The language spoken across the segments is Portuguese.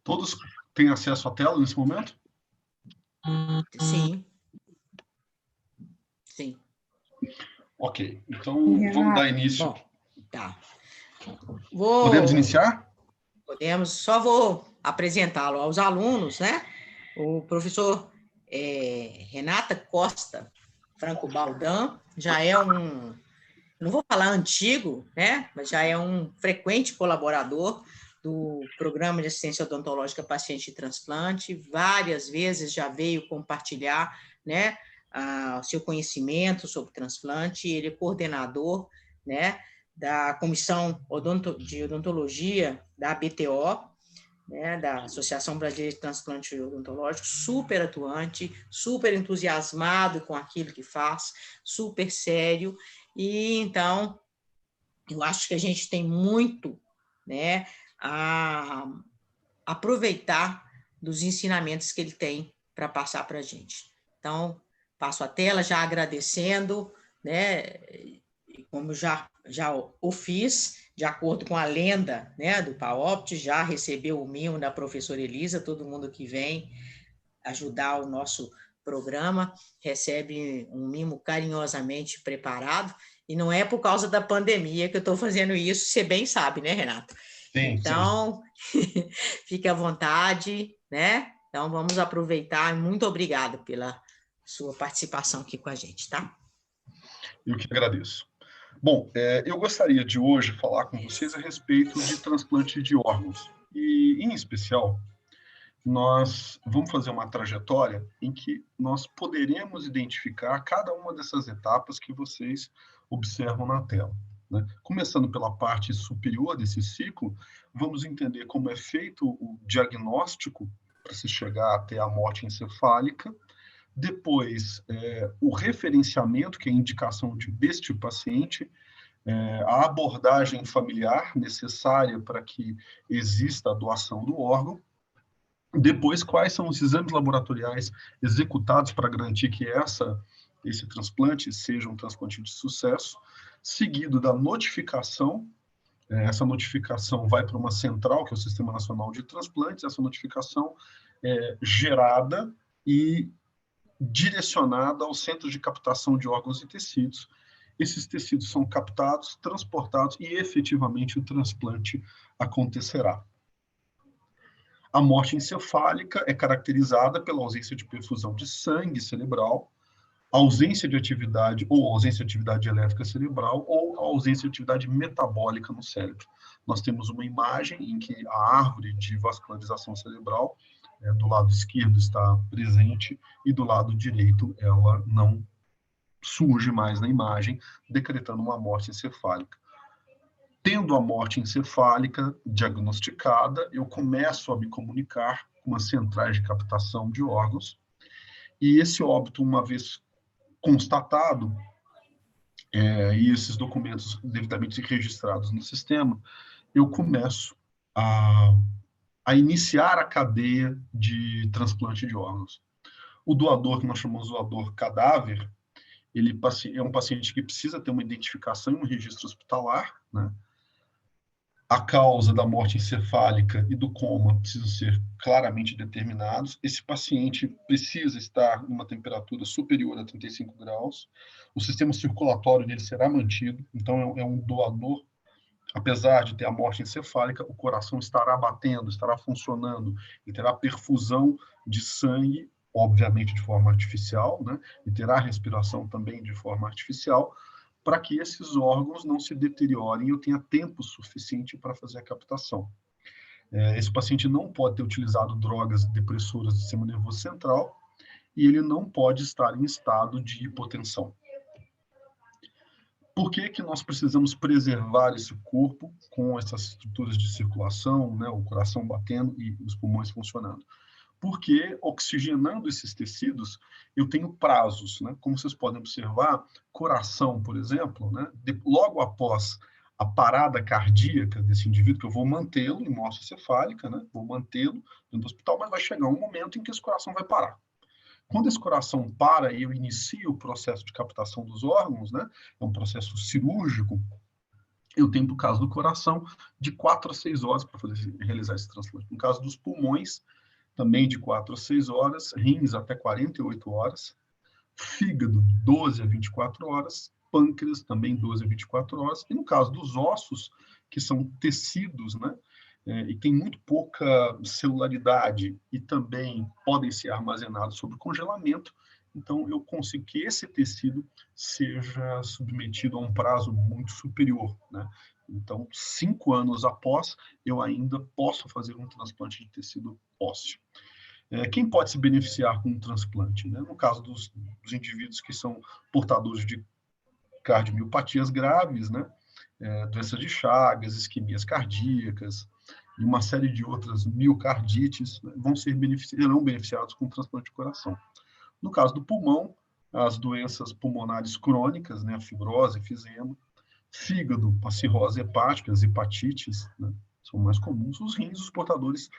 Todos têm acesso à tela nesse momento? Sim. Sim. Ok, então vamos dar início. Bom, tá. Podemos iniciar? Podemos, só vou apresentá-lo aos alunos, né? O professor Renata Costa Franco Baldan já é não vou falar antigo, né? Mas já é um frequente colaborador do Programa de Assistência Odontológica Paciente de Transplante. Várias vezes já veio compartilhar, né, o seu conhecimento sobre transplante. Ele é coordenador, né, da Comissão de Odontologia da ABTO, né, da Associação Brasileira de Transplante Odontológico, super atuante, super entusiasmado com aquilo que faz, super sério. E, então, eu acho que a gente tem muito, né, a aproveitar dos ensinamentos que ele tem para passar para a gente. Então, passo a tela já agradecendo, né, como já o fiz, de acordo com a lenda, né, do PAOPT, já recebeu o mimo da professora Elisa, todo mundo que vem ajudar o nosso programa recebe um mimo carinhosamente preparado, e não é por causa da pandemia que eu estou fazendo isso, você bem sabe, né, Renato? Sim, então, fique à vontade, né? Então, vamos aproveitar. Muito obrigada pela sua participação aqui com a gente, tá? Eu que agradeço. Bom, eu gostaria de hoje falar com vocês a respeito de transplante de órgãos. E, em especial, nós vamos fazer uma trajetória em que nós poderemos identificar cada uma dessas etapas que vocês observam na tela, né? Começando pela parte superior desse ciclo, vamos entender como é feito o diagnóstico para se chegar até a morte encefálica. Depois, o referenciamento, que é a indicação deste paciente, a abordagem familiar necessária para que exista a doação do órgão. Depois, quais são os exames laboratoriais executados para garantir que esse transplante seja um transplante de sucesso, seguido da notificação. Essa notificação vai para uma central, que é o Sistema Nacional de Transplantes. Essa notificação é gerada e direcionada ao centro de captação de órgãos e tecidos. Esses tecidos são captados, transportados e efetivamente o transplante acontecerá. A morte encefálica é caracterizada pela ausência de perfusão de sangue cerebral, ausência de atividade ou ausência de atividade elétrica cerebral ou ausência de atividade metabólica no cérebro. Nós temos uma imagem em que a árvore de vascularização cerebral do lado esquerdo está presente e do lado direito ela não surge mais na imagem, decretando uma morte encefálica. Tendo a morte encefálica diagnosticada, eu começo a me comunicar com as centrais de captação de órgãos, e esse óbito, uma vez constatado, e esses documentos devidamente registrados no sistema, eu começo a iniciar a cadeia de transplante de órgãos. O doador, que nós chamamos de doador cadáver, ele é um paciente que precisa ter uma identificação em um registro hospitalar, né? A causa da morte encefálica e do coma precisam ser claramente determinados. Esse paciente precisa estar em uma temperatura superior a 35 graus. O sistema circulatório dele será mantido. Então, é um doador. Apesar de ter a morte encefálica, o coração estará batendo, estará funcionando, ele terá perfusão de sangue, obviamente de forma artificial, né? E terá respiração também de forma artificial, para que esses órgãos não se deteriorem e eu tenha tempo suficiente para fazer a captação. Esse paciente não pode ter utilizado drogas depressoras do sistema nervoso central e ele não pode estar em estado de hipotensão. Por que nós precisamos preservar esse corpo com essas estruturas de circulação, né, o coração batendo e os pulmões funcionando? Porque, oxigenando esses tecidos, eu tenho prazos, né? Como vocês podem observar, coração, por exemplo, né? Logo após a parada cardíaca desse indivíduo, que eu vou mantê-lo em morte encefálica, né? Vou mantê-lo dentro do hospital, mas vai chegar um momento em que esse coração vai parar. Quando esse coração para e eu inicio o processo de captação dos órgãos, né? É um processo cirúrgico, eu tenho, no caso do coração, de 4 a 6 horas para realizar esse transplante. No caso dos pulmões, também de 4 a 6 horas, rins até 48 horas, fígado 12 a 24 horas, pâncreas também 12 a 24 horas, e no caso dos ossos, que são tecidos, né, e tem muito pouca celularidade e também podem ser armazenados sob congelamento, então eu consigo que esse tecido seja submetido a um prazo muito superior, né? Então, 5 anos após, eu ainda posso fazer um transplante de tecido ósseo. Quem pode se beneficiar com um transplante? Né? No caso dos indivíduos que são portadores de cardiomiopatias graves, né? Doenças de Chagas, isquemias cardíacas e uma série de outras miocardites, né? Serão beneficiados com o transplante de coração. No caso do pulmão, as doenças pulmonares crônicas, né? A fibrose, efizema, fígado, a cirrose hepática, as hepatites, né? São mais comuns. Os rins, os portadores,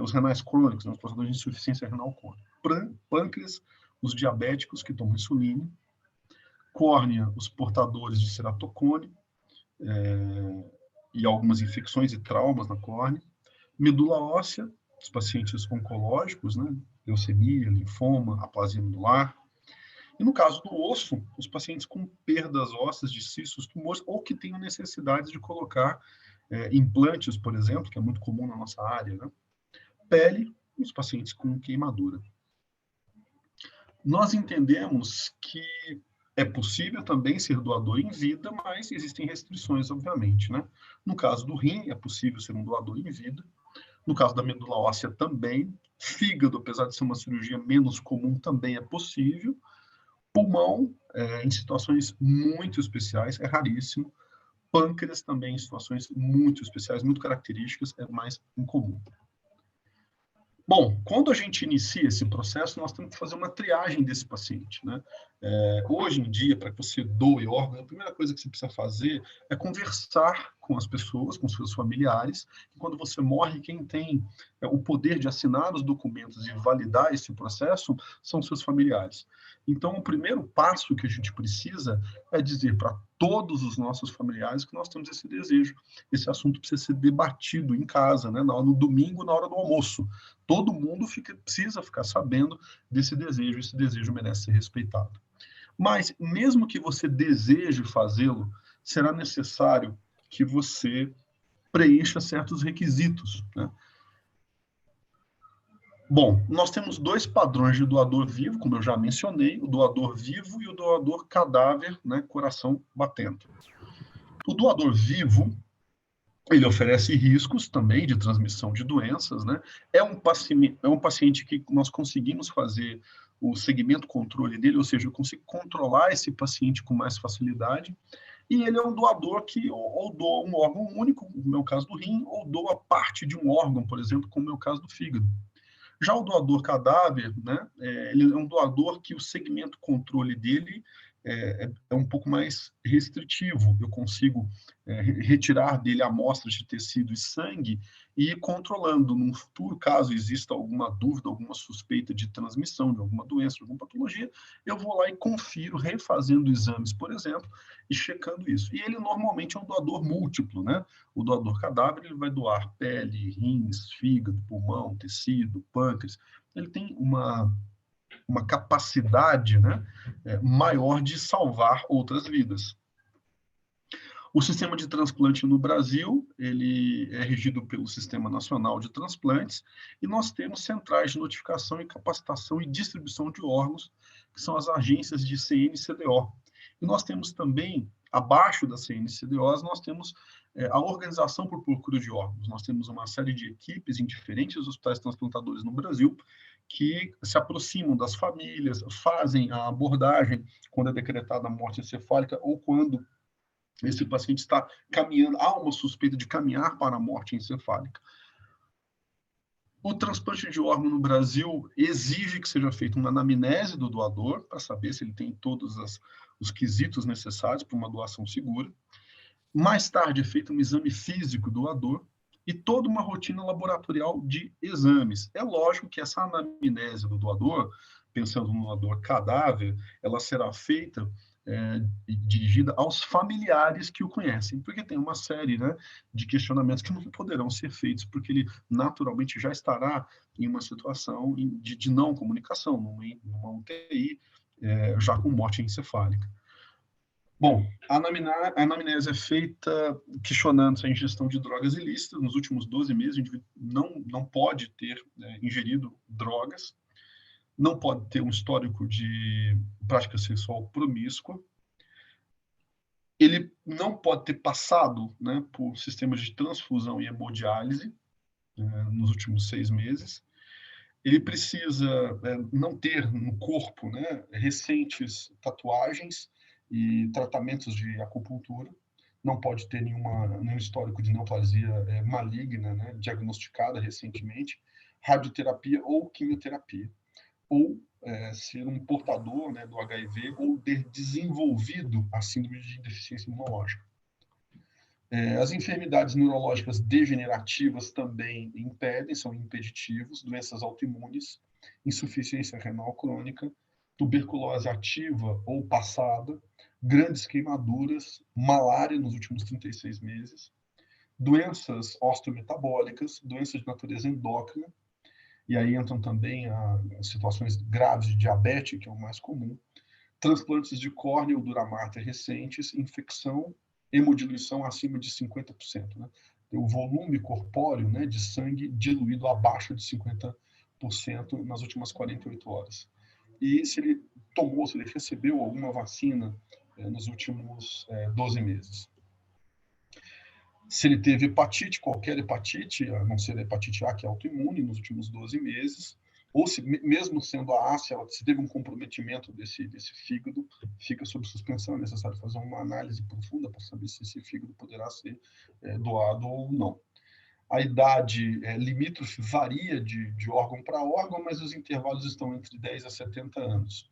os renais crônicos, né? Os portadores de insuficiência renal crônica. Pâncreas, os diabéticos que tomam insulina. Córnea, os portadores de ceratocone e algumas infecções e traumas na córnea. Medula óssea, os pacientes oncológicos, né? Leucemia, linfoma, aplasia medular. E no caso do osso, os pacientes com perdas ósseas de cistos, tumores, ou que tenham necessidade de colocar implantes, por exemplo, que é muito comum na nossa área, né? Pele, os pacientes com queimadura. Nós entendemos que é possível também ser doador em vida, mas existem restrições, obviamente, né? No caso do rim, é possível ser um doador em vida. No caso da medula óssea também. Fígado, apesar de ser uma cirurgia menos comum, também é possível. Pulmão, em situações muito especiais, é raríssimo. Pâncreas também, em situações muito especiais, muito características, é mais incomum. Bom, quando a gente inicia esse processo, nós temos que fazer uma triagem desse paciente, né? Hoje em dia, para que você doe órgão, a primeira coisa que você precisa fazer é conversar com as pessoas, com seus familiares. E quando você morre, quem tem o poder de assinar os documentos e validar esse processo são seus familiares. Então, o primeiro passo que a gente precisa é dizer para todos os nossos familiares que nós temos esse desejo. Esse assunto precisa ser debatido em casa, né? No domingo, na hora do almoço. Todo mundo precisa ficar sabendo desse desejo, esse desejo merece ser respeitado. Mas, mesmo que você deseje fazê-lo, será necessário que você preencha certos requisitos, né? Bom, nós temos 2 padrões de doador vivo, como eu já mencionei, o doador vivo e o doador cadáver, né, coração batendo. O doador vivo, ele oferece riscos também de transmissão de doenças, né? É um paciente que nós conseguimos fazer o segmento controle dele, ou seja, eu consigo controlar esse paciente com mais facilidade, e ele é um doador que ou doa um órgão único, no meu caso do rim, ou doa parte de um órgão, por exemplo, como no meu caso do fígado. Já o doador cadáver, né, ele é um doador que o segmento controle dele é um pouco mais restritivo. Eu consigo retirar dele amostras de tecido e sangue e ir controlando. Num futuro, caso exista alguma dúvida, alguma suspeita de transmissão de alguma doença, de alguma patologia, eu vou lá e confiro, refazendo exames, por exemplo, e checando isso. E ele normalmente é um doador múltiplo, né? O doador cadáver ele vai doar pele, rins, fígado, pulmão, tecido, pâncreas. Ele tem uma capacidade, né, maior de salvar outras vidas. O sistema de transplante no Brasil, ele é regido pelo Sistema Nacional de Transplantes, e nós temos centrais de notificação e capacitação e distribuição de órgãos, que são as agências de CN-CDO. E nós temos também, abaixo das CN-CDOs, nós temos a organização por procura de órgãos. Nós temos uma série de equipes em diferentes hospitais transplantadores no Brasil, que se aproximam das famílias, fazem a abordagem quando é decretada a morte encefálica ou quando esse paciente está caminhando, há uma suspeita de caminhar para a morte encefálica. O transplante de órgão no Brasil exige que seja feita uma anamnese do doador para saber se ele tem todos os quesitos necessários para uma doação segura. Mais tarde é feito um exame físico do doador e toda uma rotina laboratorial de exames. É lógico que essa anamnese do doador, pensando no doador cadáver, ela será feita dirigida aos familiares que o conhecem, porque tem uma série, né, de questionamentos que não poderão ser feitos, porque ele naturalmente já estará em uma situação de não comunicação, numa UTI, já com morte encefálica. Bom, a anamnese é feita questionando a ingestão de drogas ilícitas. Nos últimos 12 meses, o indivíduo não pode ter ingerido drogas, não pode ter um histórico de prática sexual promíscua, ele não pode ter passado, né, por sistemas de transfusão e hemodiálise nos últimos 6 meses, ele precisa não ter no corpo, né, recentes tatuagens e tratamentos de acupuntura, não pode ter nenhum histórico de neoplasia maligna, né, diagnosticada recentemente, radioterapia ou quimioterapia, ou ser um portador, né, do HIV ou ter desenvolvido a síndrome de deficiência imunológica. As enfermidades neurológicas degenerativas também impedem, são impeditivos, doenças autoimunes, insuficiência renal crônica, tuberculose ativa ou passada, grandes queimaduras, malária nos últimos 36 meses, doenças osteometabólicas, doenças de natureza endócrina, e aí entram também as situações graves de diabetes, que é o mais comum, transplantes de córnea ou dura mater recentes, infecção, hemodiluição acima de 50%. Né? O volume corpóreo, né, de sangue diluído abaixo de 50% nas últimas 48 horas. E se ele recebeu alguma vacina nos últimos 12 meses. Se ele teve hepatite, qualquer hepatite, a não ser a hepatite A, que é autoimune, nos últimos 12 meses, ou se, mesmo sendo a A, se teve um comprometimento desse fígado, fica sob suspensão, é necessário fazer uma análise profunda para saber se esse fígado poderá ser doado ou não. A idade limítrofe varia de órgão para órgão, mas os intervalos estão entre 10 a 70 anos.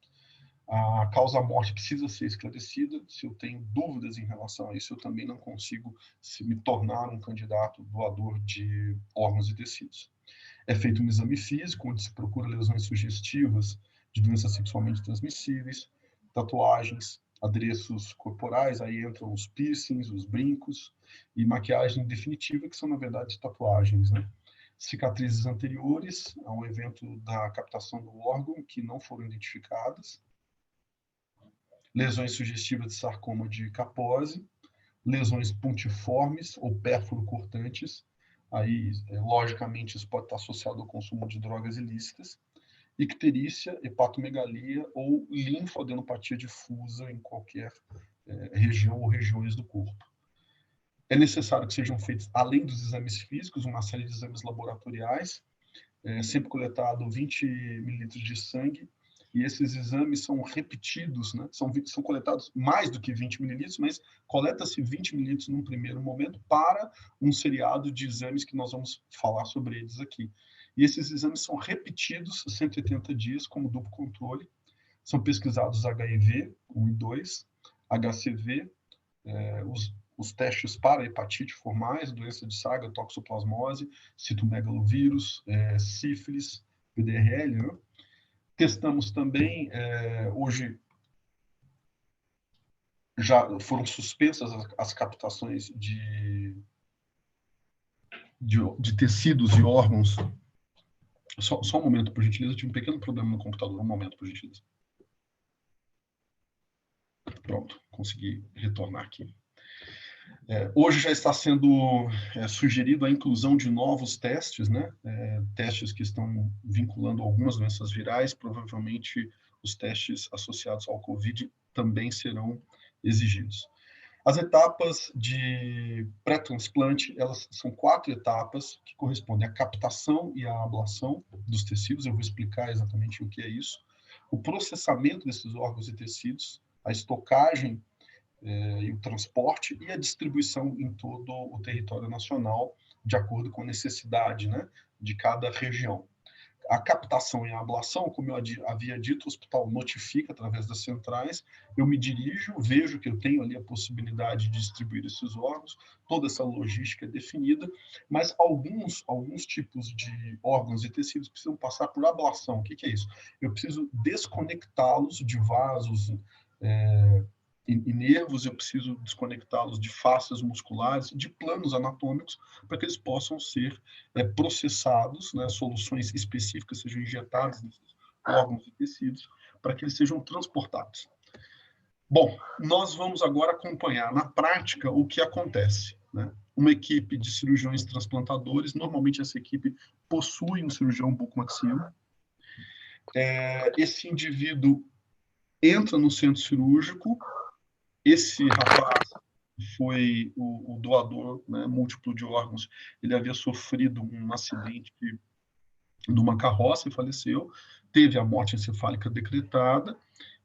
A causa-morte precisa ser esclarecida. Se eu tenho dúvidas em relação a isso, eu também não consigo me tornar um candidato doador de órgãos e tecidos. É feito um exame físico, onde se procura lesões sugestivas de doenças sexualmente transmissíveis, tatuagens, adereços corporais, aí entram os piercings, os brincos, e maquiagem definitiva, que são, na verdade, tatuagens, né? Cicatrizes anteriores ao evento da captação do órgão, que não foram identificadas, lesões sugestivas de sarcoma de Kaposi, lesões pontiformes ou pérfuro-cortantes, aí, logicamente, isso pode estar associado ao consumo de drogas ilícitas, icterícia, hepatomegalia ou linfadenopatia difusa em qualquer região ou regiões do corpo. É necessário que sejam feitos, além dos exames físicos, uma série de exames laboratoriais, sempre coletado 20 mililitros de sangue, e esses exames são repetidos, né? São coletados mais do que 20 mililitros, mas coleta-se 20 mililitros num primeiro momento para um seriado de exames que nós vamos falar sobre eles aqui. E esses exames são repetidos 180 dias como duplo controle. São pesquisados HIV 1 e 2, HCV, os testes para hepatite formais, doença de Chagas, toxoplasmose, citomegalovírus, sífilis, PDRL, né? Testamos também, hoje já foram suspensas as captações de tecidos e órgãos. Só um momento, por gentileza, eu tive um pequeno problema no computador. Um momento, por gentileza. Pronto, consegui retornar aqui. Hoje já está sendo sugerido a inclusão de novos testes, né? Testes que estão vinculando algumas doenças virais, provavelmente os testes associados ao COVID também serão exigidos. As etapas de pré-transplante, elas são 4 etapas que correspondem à captação e à ablação dos tecidos. Eu vou explicar exatamente o que é isso. O processamento desses órgãos e tecidos, a estocagem e o transporte e a distribuição em todo o território nacional, de acordo com a necessidade, né, de cada região. A captação e a ablação, como eu havia dito, o hospital notifica através das centrais, eu me dirijo, vejo que eu tenho ali a possibilidade de distribuir esses órgãos, toda essa logística é definida, mas alguns tipos de órgãos e tecidos precisam passar por ablação. O que é isso? Eu preciso desconectá-los de vasos e nervos, eu preciso desconectá-los de fáscias musculares, de planos anatômicos, para que eles possam ser processados, né, soluções específicas sejam injetadas nesses órgãos e tecidos, para que eles sejam transportados. Bom, nós vamos agora acompanhar na prática o que acontece, né? Uma equipe de cirurgiões transplantadores, normalmente essa equipe possui um cirurgião bucomaxilo. Esse indivíduo entra no centro cirúrgico. Esse rapaz foi o doador, né, múltiplo de órgãos. Ele havia sofrido um acidente de uma carroça e faleceu. Teve a morte encefálica decretada.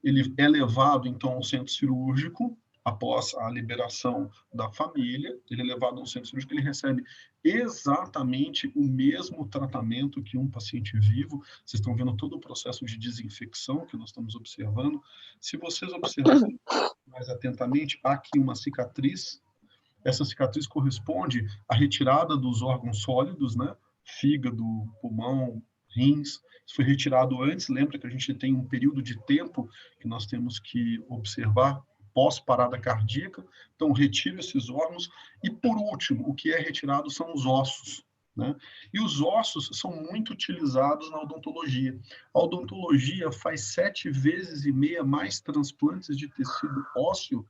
Ele é levado, então, ao centro cirúrgico, após a liberação da família. Ele é levado ao centro cirúrgico, ele recebe exatamente o mesmo tratamento que um paciente vivo. Vocês estão vendo todo o processo de desinfecção que nós estamos observando. Se vocês observarem mais atentamente, há aqui uma cicatriz. Essa cicatriz corresponde à retirada dos órgãos sólidos, né? Fígado, pulmão, rins. Isso foi retirado antes. Lembra que a gente tem um período de tempo que nós temos que observar pós-parada cardíaca. Então, retiro esses órgãos. E, por último, o que é retirado são os ossos, né? E os ossos são muito utilizados na odontologia. A odontologia faz 7,5 vezes mais transplantes de tecido ósseo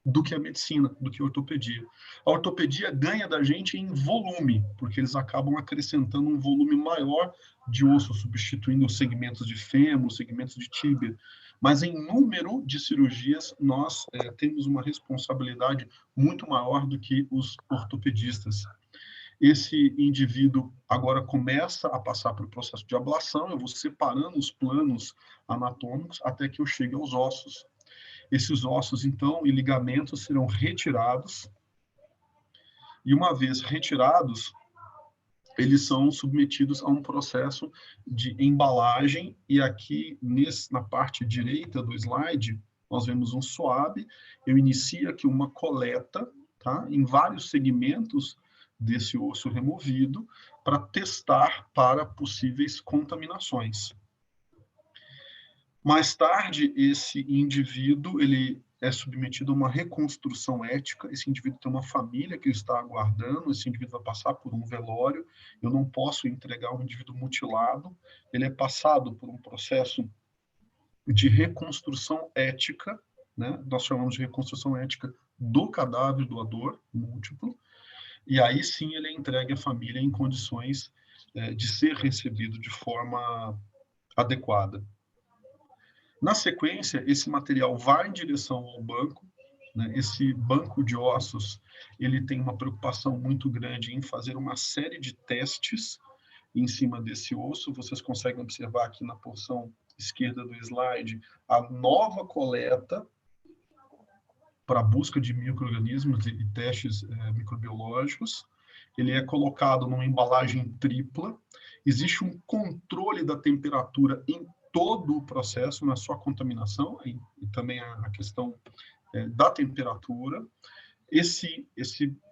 do que a medicina, do que a ortopedia. A ortopedia ganha da gente em volume, porque eles acabam acrescentando um volume maior de osso, substituindo os segmentos de fêmur, segmentos de tíbia. Mas em número de cirurgias, nós temos uma responsabilidade muito maior do que os ortopedistas. Esse indivíduo agora começa a passar pelo processo de ablação, eu vou separando os planos anatômicos até que eu chegue aos ossos. Esses ossos, então, e ligamentos serão retirados, e uma vez retirados, eles são submetidos a um processo de embalagem, e aqui na parte direita do slide, nós vemos um swab. Eu inicio aqui uma coleta, tá, em vários segmentos desse osso removido, para testar para possíveis contaminações. Mais tarde, esse indivíduo ele é submetido a uma reconstrução ética. Esse indivíduo tem uma família que o está aguardando. Esse indivíduo vai passar por um velório. Eu não posso entregar um indivíduo mutilado. Ele é passado por um processo de reconstrução ética, né? Nós chamamos de reconstrução ética do cadáver doador múltiplo. E aí sim ele é entregue à família em condições de ser recebido de forma adequada. Na sequência, esse material vai em direção ao banco, né? Esse banco de ossos, ele tem uma preocupação muito grande em fazer uma série de testes em cima desse osso. Vocês conseguem observar aqui na porção esquerda do slide a nova coleta para busca de micro-organismos e testes microbiológicos. Ele é colocado numa embalagem tripla. Existe um controle da temperatura em todo o processo, não é só contaminação, e também a questão da temperatura.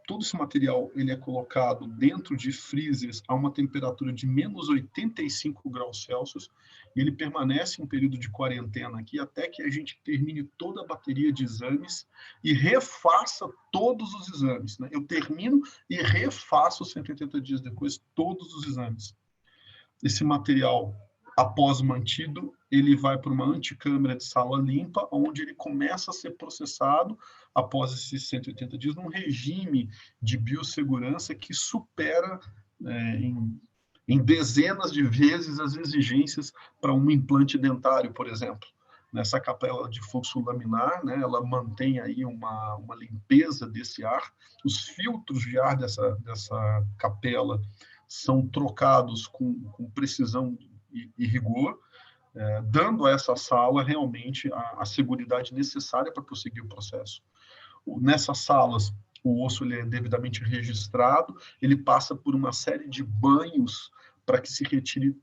Todo esse material ele é colocado dentro de freezers a uma temperatura de menos 85 graus Celsius, e ele permanece em período de quarentena aqui até que a gente termine toda a bateria de exames e refaça todos os exames, né? Eu termino e refaço 180 dias depois todos os exames. Esse material, após mantido, ele vai para uma anticâmara de sala limpa, onde ele começa a ser processado após esses 180 dias, num regime de biossegurança que supera em dezenas de vezes as exigências para um implante dentário, por exemplo. Nessa capela de fluxo laminar, né, ela mantém aí uma limpeza desse ar. Os filtros de ar dessa capela são trocados com precisão e rigor, dando a essa sala realmente a seguridade necessária para prosseguir o processo. Nessas salas, o osso ele é devidamente registrado, ele passa por uma série de banhos para que se retire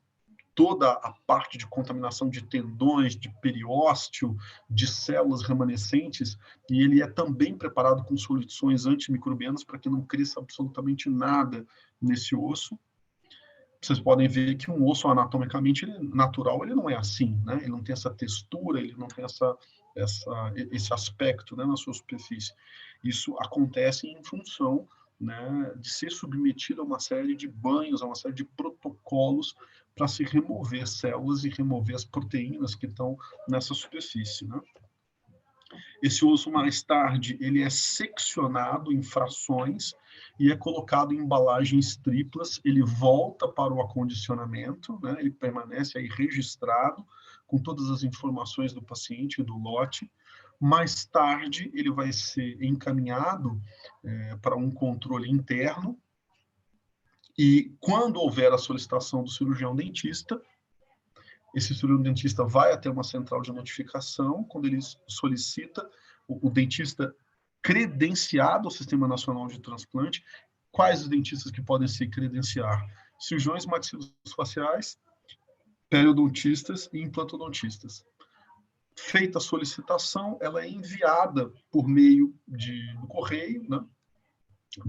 toda a parte de contaminação de tendões, de periósteo, de células remanescentes, e ele é também preparado com soluções antimicrobianas para que não cresça absolutamente nada nesse osso. Vocês podem ver que um osso anatomicamente natural ele não é assim, né? Ele não tem essa textura, ele não tem esse aspecto, né, na sua superfície. Isso acontece em função, né, de ser submetido a uma série de banhos, a uma série de protocolos para se remover células e remover as proteínas que estão nessa superfície, né? Esse osso, mais tarde, ele é seccionado em frações e é colocado em embalagens triplas. Ele volta para o acondicionamento, né? Ele permanece aí registrado com todas as informações do paciente, do lote. Mais tarde, ele vai ser encaminhado para um controle interno. E quando houver a solicitação do cirurgião dentista, esse cirurgião dentista vai até uma central de notificação. Quando ele solicita, o dentista credenciado ao Sistema Nacional de Transplante. Quais os dentistas que podem se credenciar? Cirurgiões maxilofaciais, periodontistas e implantodontistas. Feita a solicitação, ela é enviada por meio do correio, né?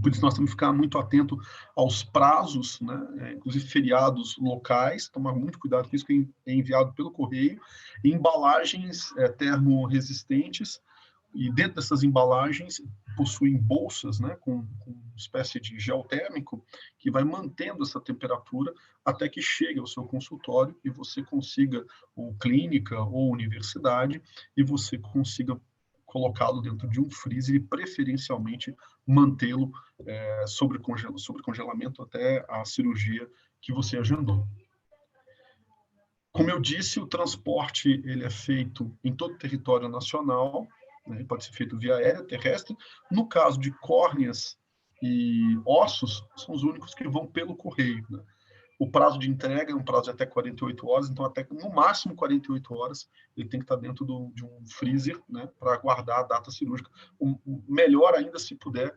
Por isso nós temos que ficar muito atento aos prazos, né? Inclusive feriados locais, tomar muito cuidado com isso, que é enviado pelo correio, em embalagens termorresistentes, e dentro dessas embalagens possuem bolsas, né, com uma espécie de gel térmico que vai mantendo essa temperatura até que chegue ao seu consultório e você consiga, ou clínica ou universidade, e você consiga colocá-lo dentro de um freezer e preferencialmente mantê-lo sobre congelamento até a cirurgia que você agendou. Como eu disse, o transporte ele é feito em todo o território nacional, né? Pode ser feito via aérea, terrestre. No caso de córneas e ossos, são os únicos que vão pelo correio, né? O prazo de entrega é um prazo de até 48 horas, então até no máximo 48 horas ele tem que estar dentro de um freezer, né, para aguardar a data cirúrgica. Melhor ainda se puder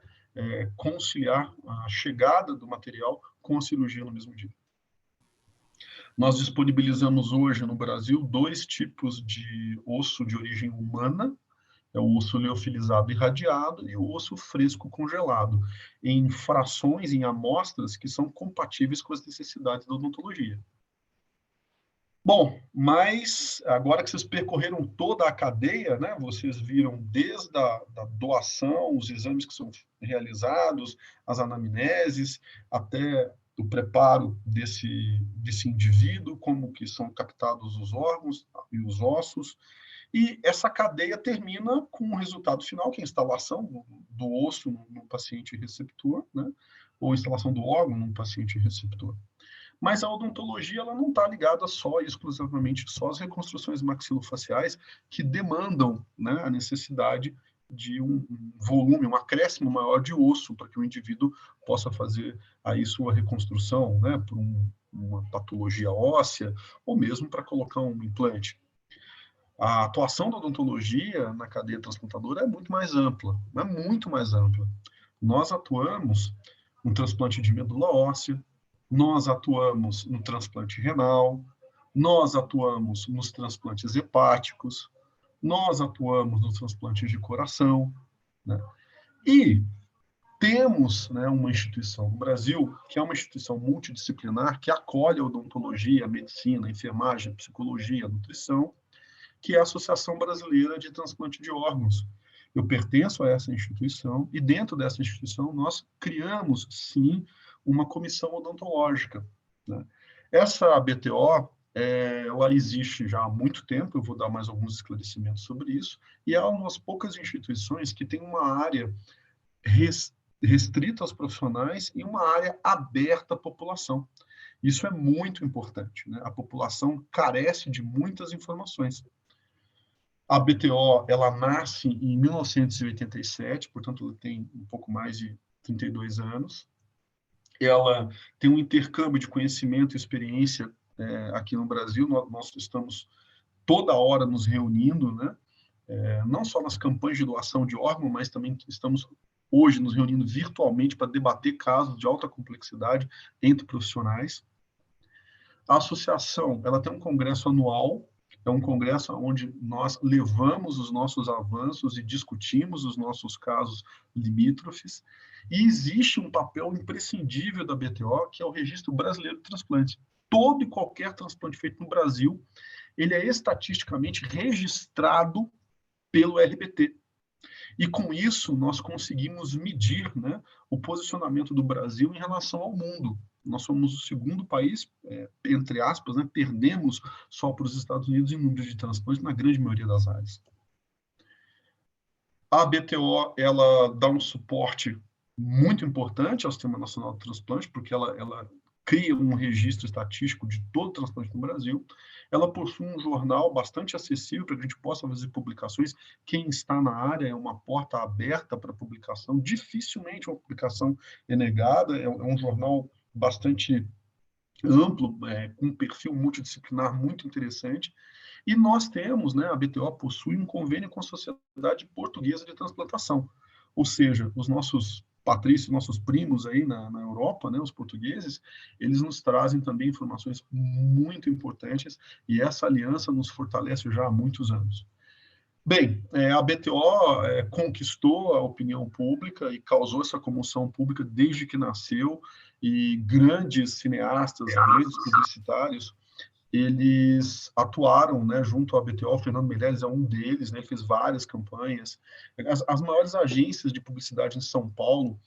conciliar a chegada do material com a cirurgia no mesmo dia. Nós disponibilizamos hoje no Brasil 2 tipos de osso de origem humana, é o osso leofilizado irradiado e o osso fresco congelado, em frações, em amostras que são compatíveis com as necessidades da odontologia. Bom, mas agora que vocês percorreram toda a cadeia, né, vocês viram desde a da doação, os exames que são realizados, as anamneses, até o preparo desse indivíduo, como que são captados os órgãos e os ossos, e essa cadeia termina com o resultado final, que é a instalação do osso no paciente receptor, né? Ou a instalação do órgão no paciente receptor. Mas a odontologia ela não está ligada só exclusivamente só às reconstruções maxilofaciais que demandam, né, a necessidade de um volume, um acréscimo maior de osso para que o indivíduo possa fazer aí sua reconstrução, né, por uma patologia óssea ou mesmo para colocar um implante. A atuação da odontologia na cadeia transplantadora é muito mais ampla, é muito mais ampla. Nós atuamos no transplante de medula óssea, nós atuamos no transplante renal, nós atuamos nos transplantes hepáticos, nós atuamos nos transplantes de coração, né? E temos, né, uma instituição no Brasil, que é uma instituição multidisciplinar, que acolhe a odontologia, a medicina, a enfermagem, a psicologia, a nutrição, que é a Associação Brasileira de Transplante de Órgãos. Eu pertenço a essa instituição e dentro dessa instituição nós criamos, sim, uma comissão odontológica, né? Essa BTO, ela existe já há muito tempo, eu vou dar mais alguns esclarecimentos sobre isso, e é uma das poucas instituições que tem uma área restrita aos profissionais e uma área aberta à população. Isso é muito importante, né? A população carece de muitas informações. A BTO, ela nasce em 1987, portanto, ela tem um pouco mais de 32 anos. Ela tem um intercâmbio de conhecimento e experiência aqui no Brasil. Nós estamos toda hora nos reunindo, né? Não só nas campanhas de doação de órgão, mas também estamos hoje nos reunindo virtualmente para debater casos de alta complexidade entre profissionais. A associação, ela tem um congresso anual, é um congresso onde nós levamos os nossos avanços e discutimos os nossos casos limítrofes, e existe um papel imprescindível da BTO, que é o Registro Brasileiro de Transplantes. Todo e qualquer transplante feito no Brasil, ele é estatisticamente registrado pelo RBT. E com isso nós conseguimos medir, né, o posicionamento do Brasil em relação ao mundo. Nós somos o segundo país, entre aspas, né, perdemos só para os Estados Unidos em número de transplantes na grande maioria das áreas. A BTO, ela dá um suporte muito importante ao Sistema Nacional de Transplante, porque ela cria um registro estatístico de todo o transplante no Brasil. Ela possui um jornal bastante acessível para que a gente possa fazer publicações. Quem está na área é uma porta aberta para publicação. Dificilmente uma publicação é negada. É um jornal bastante amplo, com um perfil multidisciplinar muito interessante. E nós temos, né, a BTO possui um convênio com a Sociedade Portuguesa de Transplantação, ou seja, os nossos patrícios, nossos primos aí na Europa, né, os portugueses, eles nos trazem também informações muito importantes e essa aliança nos fortalece já há muitos anos. Bem, a BTO conquistou a opinião pública e causou essa comoção pública desde que nasceu, e grandes cineastas, grandes publicitários, eles atuaram, né, junto à BTO. O Fernando Meirelles é um deles, né, fez várias campanhas. As maiores agências de publicidade em São Paulo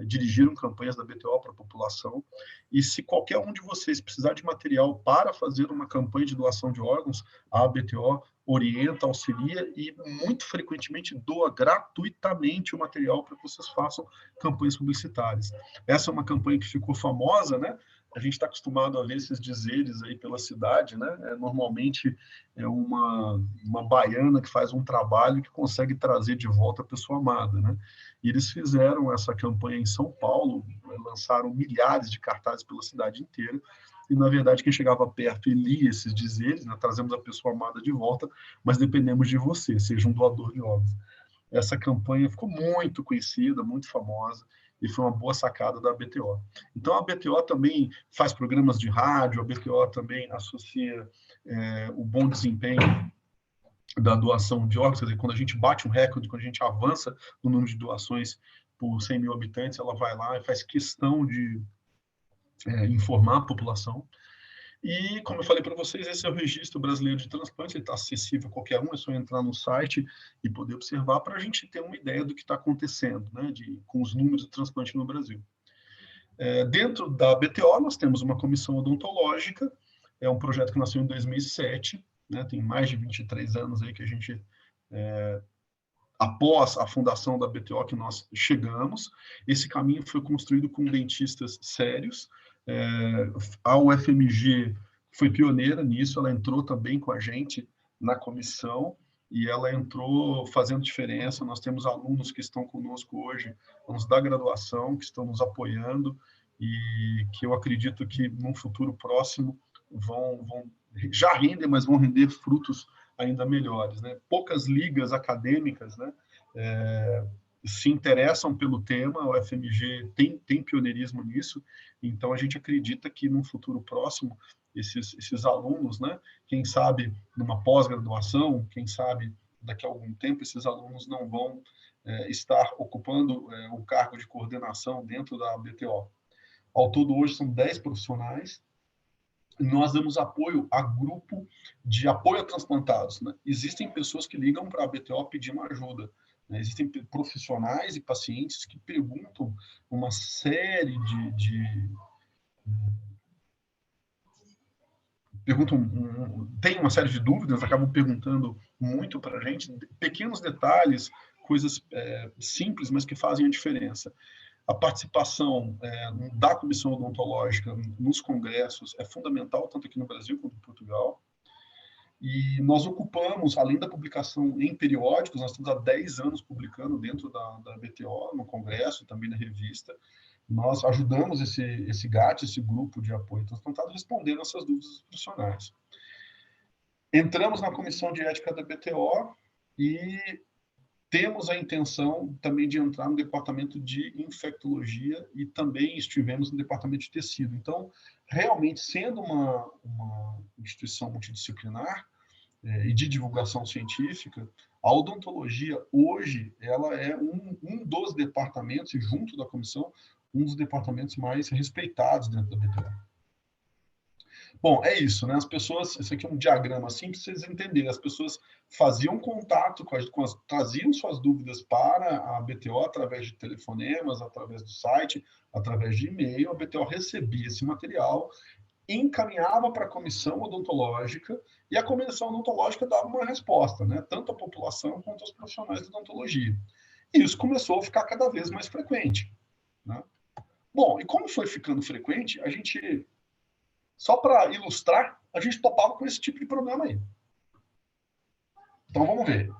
dirigiram campanhas da BTO para a população. E se qualquer um de vocês precisar de material para fazer uma campanha de doação de órgãos, a BTO orienta, auxilia e muito frequentemente doa gratuitamente o material para que vocês façam campanhas publicitárias. Essa é uma campanha que ficou famosa, né? A gente está acostumado a ver esses dizeres aí pela cidade, né? Normalmente é uma baiana que faz um trabalho que consegue trazer de volta a pessoa amada, né? E eles fizeram essa campanha em São Paulo, lançaram milhares de cartazes pela cidade inteira, e, na verdade, quem chegava perto e lia esses dizeres, né, trazemos a pessoa amada de volta, mas dependemos de você, seja um doador de órgãos. Essa campanha ficou muito conhecida, muito famosa, e foi uma boa sacada da BTO. Então, a BTO também faz programas de rádio, a BTO também associa o bom desempenho da doação de órgãos, quer dizer, quando a gente bate um recorde, quando a gente avança no número de doações por 100 mil habitantes, ela vai lá e faz questão de informar a população. E, como eu falei para vocês, esse é o Registro Brasileiro de Transplante, ele está acessível a qualquer um, é só entrar no site e poder observar para a gente ter uma ideia do que está acontecendo, né, com os números de transplante no Brasil. Dentro da BTO, nós temos uma comissão odontológica, é um projeto que nasceu em 2007, né, tem mais de 23 anos aí que a gente, após a fundação da BTO, que nós chegamos. Esse caminho foi construído com dentistas sérios. A UFMG foi pioneira nisso, ela entrou também com a gente na comissão e ela entrou fazendo diferença. Nós temos alunos que estão conosco hoje, alunos da graduação, que estão nos apoiando e que eu acredito que num futuro próximo já rendem, mas vão render frutos ainda melhores, né? Poucas ligas acadêmicas, né, se interessam pelo tema. O FMG tem pioneirismo nisso, então a gente acredita que num futuro próximo esses alunos, né, quem sabe numa pós-graduação, quem sabe daqui a algum tempo esses alunos não vão estar ocupando o cargo de coordenação dentro da BTO. Ao todo hoje são 10 profissionais. Nós damos apoio a grupo de apoio a transplantados, né? Existem pessoas que ligam para a BTO pedindo ajuda, né? Existem profissionais e pacientes que perguntam uma série tem uma série de dúvidas, acabam perguntando muito para a gente, pequenos detalhes, coisas simples, mas que fazem a diferença. A participação da comissão odontológica nos congressos é fundamental, tanto aqui no Brasil quanto em Portugal. E nós ocupamos, além da publicação em periódicos, nós estamos há 10 anos publicando dentro da BTO, no congresso, também na revista. Nós ajudamos esse GAT, esse grupo de apoio transplantado, respondendo essas dúvidas dos profissionais. Entramos na comissão de ética da BTO e temos a intenção também de entrar no departamento de infectologia e também estivemos no departamento de tecido. Então, realmente, sendo uma instituição multidisciplinar e de divulgação científica, a odontologia, hoje, ela é um dos departamentos, e junto da comissão, um dos departamentos mais respeitados dentro da BTO. Bom, é isso, né? As pessoas, esse aqui é um diagrama assim para vocês entenderem. As pessoas faziam contato traziam suas dúvidas para a BTO através de telefonemas, através do site, através de e-mail. A BTO recebia esse material, encaminhava para a comissão odontológica e a comissão odontológica dava uma resposta, né? Tanto a população quanto os profissionais de odontologia. E isso começou a ficar cada vez mais frequente, né? Bom, e como foi ficando frequente, a gente, só para ilustrar, a gente topava com esse tipo de problema aí. Então vamos ver.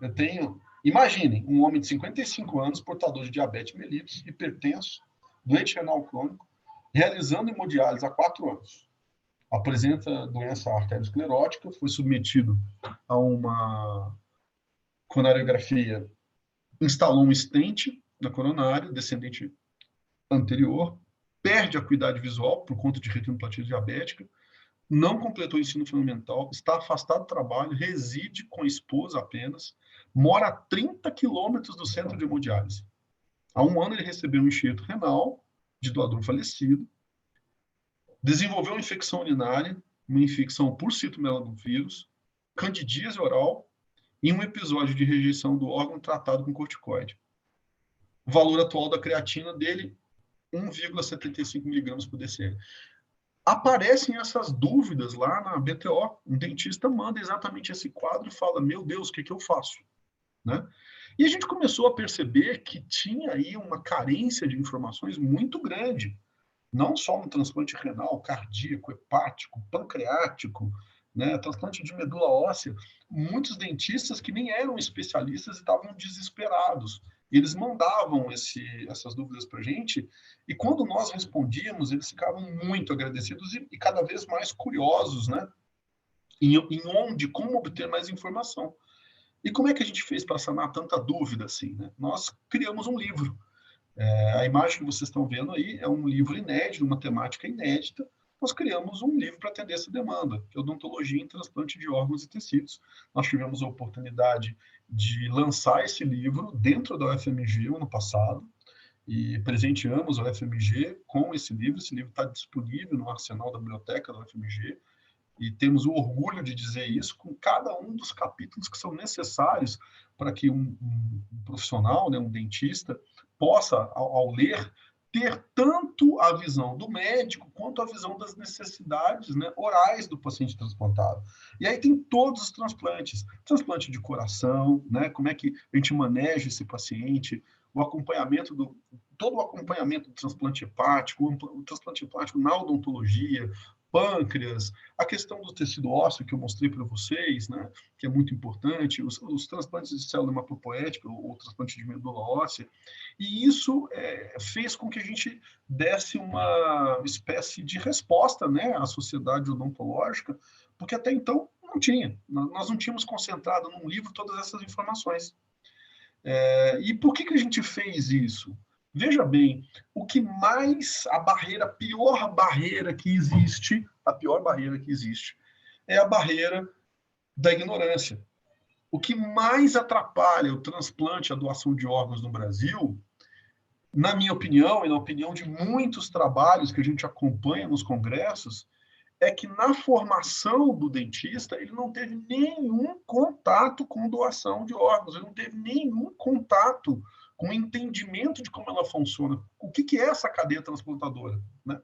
Imaginem, um homem de 55 anos, portador de diabetes mellitus, hipertenso, doente renal crônico, realizando hemodiálise há 4 anos. Apresenta doença arteriosclerótica, foi submetido a uma coronariografia, instalou um stent na coronária, descendente anterior, perde a acuidade visual por conta de retinopatia diabética, não completou o ensino fundamental, está afastado do trabalho, reside com a esposa apenas, mora a 30 quilômetros do centro de hemodiálise. Há 1 ano ele recebeu um enxerto renal de doador falecido, desenvolveu uma infecção urinária, uma infecção por citomegalovírus, candidíase oral e um episódio de rejeição do órgão tratado com corticoide. O valor atual da creatina dele, 1,75 miligramas por decilitro. Aparecem essas dúvidas lá na BTO. Um dentista manda exatamente esse quadro e fala, meu Deus, o que eu faço? Né? E a gente começou a perceber que tinha aí uma carência de informações muito grande, não só no transplante renal, cardíaco, hepático, pancreático, né, transplante de medula óssea. Muitos dentistas que nem eram especialistas estavam desesperados. Eles mandavam essas dúvidas para a gente, e quando nós respondíamos, eles ficavam muito agradecidos e cada vez mais curiosos, né? Como obter mais informação. E como é que a gente fez para sanar tanta dúvida assim, né? Nós criamos um livro. A imagem que vocês estão vendo aí é um livro inédito, uma temática inédita. Nós criamos um livro para atender essa demanda, que é Odontologia em Transplante de Órgãos e Tecidos. Nós tivemos a oportunidade de lançar esse livro dentro da UFMG ano passado, e presenteamos a UFMG com esse livro. Esse livro está disponível no arsenal da biblioteca da UFMG, e temos o orgulho de dizer isso com cada um dos capítulos que são necessários para que um profissional, né, um dentista, possa, ao ler, ter tanto a visão do médico quanto a visão das necessidades, né, orais do paciente transplantado. E aí tem todos os transplantes, transplante de coração, né, como é que a gente maneja esse paciente, o acompanhamento todo o acompanhamento do transplante hepático, o transplante hepático na odontologia, pâncreas, a questão do tecido ósseo que eu mostrei para vocês, né, que é muito importante, os transplantes de célula hematopoética, ou transplante de medula óssea, e isso fez com que a gente desse uma espécie de resposta, né, à sociedade odontológica, porque até então não tinha, nós não tínhamos concentrado num livro todas essas informações. E por que a gente fez isso? Veja bem, o que mais, a pior barreira que existe, é a barreira da ignorância. O que mais atrapalha o transplante, a doação de órgãos no Brasil, na minha opinião, e na opinião de muitos trabalhos que a gente acompanha nos congressos, é que na formação do dentista, ele não teve nenhum contato com doação de órgãos, ele não teve nenhum contato com o entendimento de como ela funciona. O que é essa cadeia transplantadora? Né?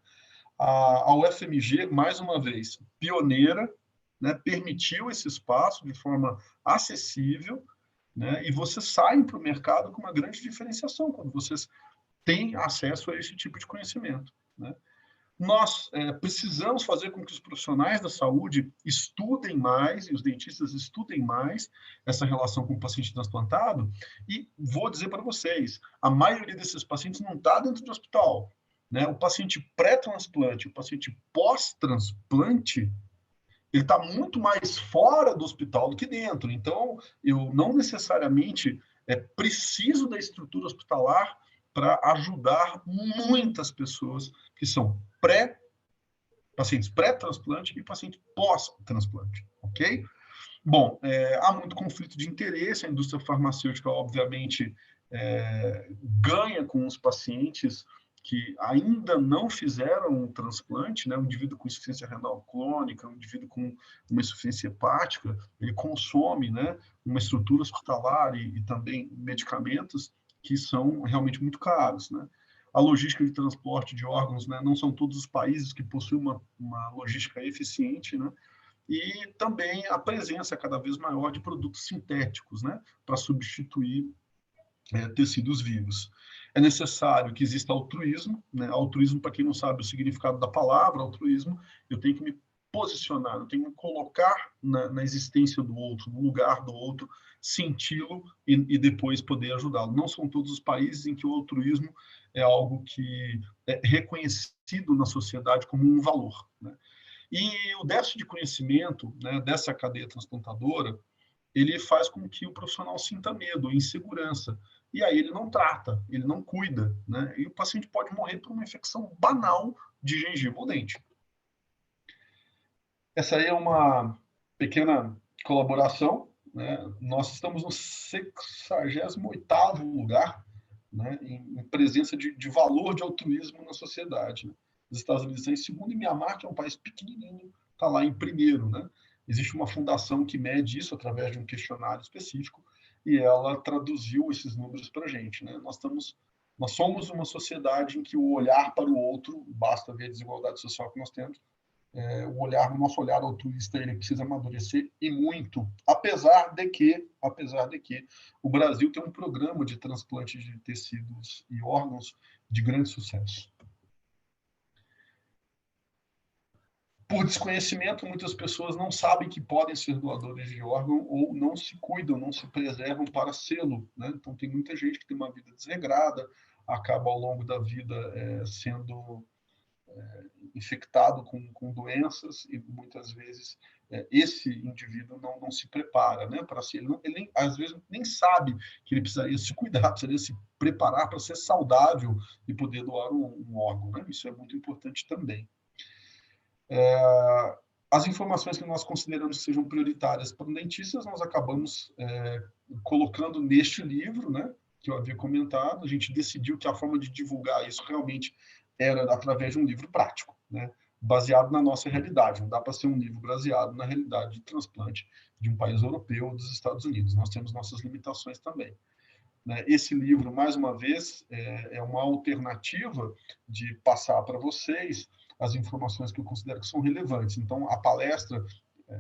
A UFMG, mais uma vez, pioneira, né, permitiu esse espaço de forma acessível, né, e vocês saem para o mercado com uma grande diferenciação quando vocês têm acesso a esse tipo de conhecimento. Né? Nós precisamos fazer com que os profissionais da saúde estudem mais, e os dentistas estudem mais essa relação com o paciente transplantado, e vou dizer para vocês, a maioria desses pacientes não está dentro do hospital. Né? O paciente pré-transplante, o paciente pós-transplante, ele está muito mais fora do hospital do que dentro. Então, eu não necessariamente preciso da estrutura hospitalar para ajudar muitas pessoas que são pacientes pré-transplante e pacientes pós-transplante, ok? Bom, há muito conflito de interesse, a indústria farmacêutica, obviamente, ganha com os pacientes que ainda não fizeram um transplante, né? Um indivíduo com insuficiência renal crônica, um indivíduo com uma insuficiência hepática, ele consome, né, uma estrutura hospitalar e também medicamentos que são realmente muito caros, né? A logística de transporte de órgãos, né, não são todos os países que possuem uma logística eficiente, né? E também a presença cada vez maior de produtos sintéticos, né, para substituir tecidos vivos. É necessário que exista altruísmo, né? Altruísmo, para quem não sabe o significado da palavra altruísmo, eu tenho que me posicionar, eu tenho que me colocar na existência do outro, no lugar do outro, senti-lo e depois poder ajudá-lo. Não são todos os países em que o altruísmo é algo que é reconhecido na sociedade como um valor, né? E o déficit de conhecimento, né, dessa cadeia transplantadora, ele faz com que o profissional sinta medo, insegurança. E aí ele não trata, ele não cuida, né? E o paciente pode morrer por uma infecção banal de gengiva ou dente. Essa aí é uma pequena colaboração, né? Nós estamos no 68º lugar, né, em presença de valor de altruísmo na sociedade, né? Os Estados Unidos estão em segundo e Mianmar, que é um país pequenininho, está lá em primeiro, né? Existe uma fundação que mede isso através de um questionário específico e ela traduziu esses números para a gente, né? Nós somos uma sociedade em que o olhar para o outro, basta ver a desigualdade social que nós temos, o nosso olhar altruísta, ele precisa amadurecer e muito, apesar de que o Brasil tem um programa de transplante de tecidos e órgãos de grande sucesso. Por desconhecimento, muitas pessoas não sabem que podem ser doadores de órgão ou não se cuidam, não se preservam para sê-lo, né? Então, tem muita gente que tem uma vida desregrada, acaba ao longo da vida sendo infectado com doenças e muitas vezes esse indivíduo não se prepara, né, para ser. Ele às vezes nem sabe que ele precisaria se cuidar, precisaria se preparar para ser saudável e poder doar um órgão, né? Isso é muito importante também. As informações que nós consideramos que sejam prioritárias para dentistas, nós acabamos colocando neste livro, né, que eu havia comentado. A gente decidiu que a forma de divulgar isso realmente era através de um livro prático, né, baseado na nossa realidade. Não dá para ser um livro baseado na realidade de transplante de um país europeu ou dos Estados Unidos. Nós temos nossas limitações também. Esse livro, mais uma vez, é uma alternativa de passar para vocês as informações que eu considero que são relevantes. Então, a palestra,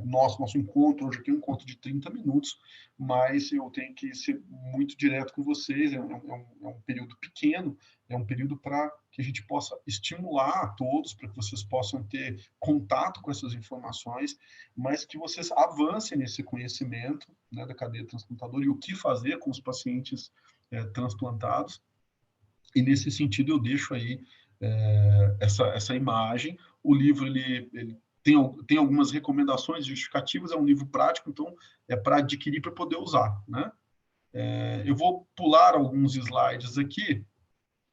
nosso encontro hoje aqui é um encontro de 30 minutos, mas eu tenho que ser muito direto com vocês, é um período pequeno, é um período para que a gente possa estimular a todos, para que vocês possam ter contato com essas informações, mas que vocês avancem nesse conhecimento, né, da cadeia transplantadora e o que fazer com os pacientes transplantados. E nesse sentido eu deixo aí essa imagem. O livro ele tem algumas recomendações justificativas, é um livro prático, então é para adquirir para poder usar, né? Eu vou pular alguns slides aqui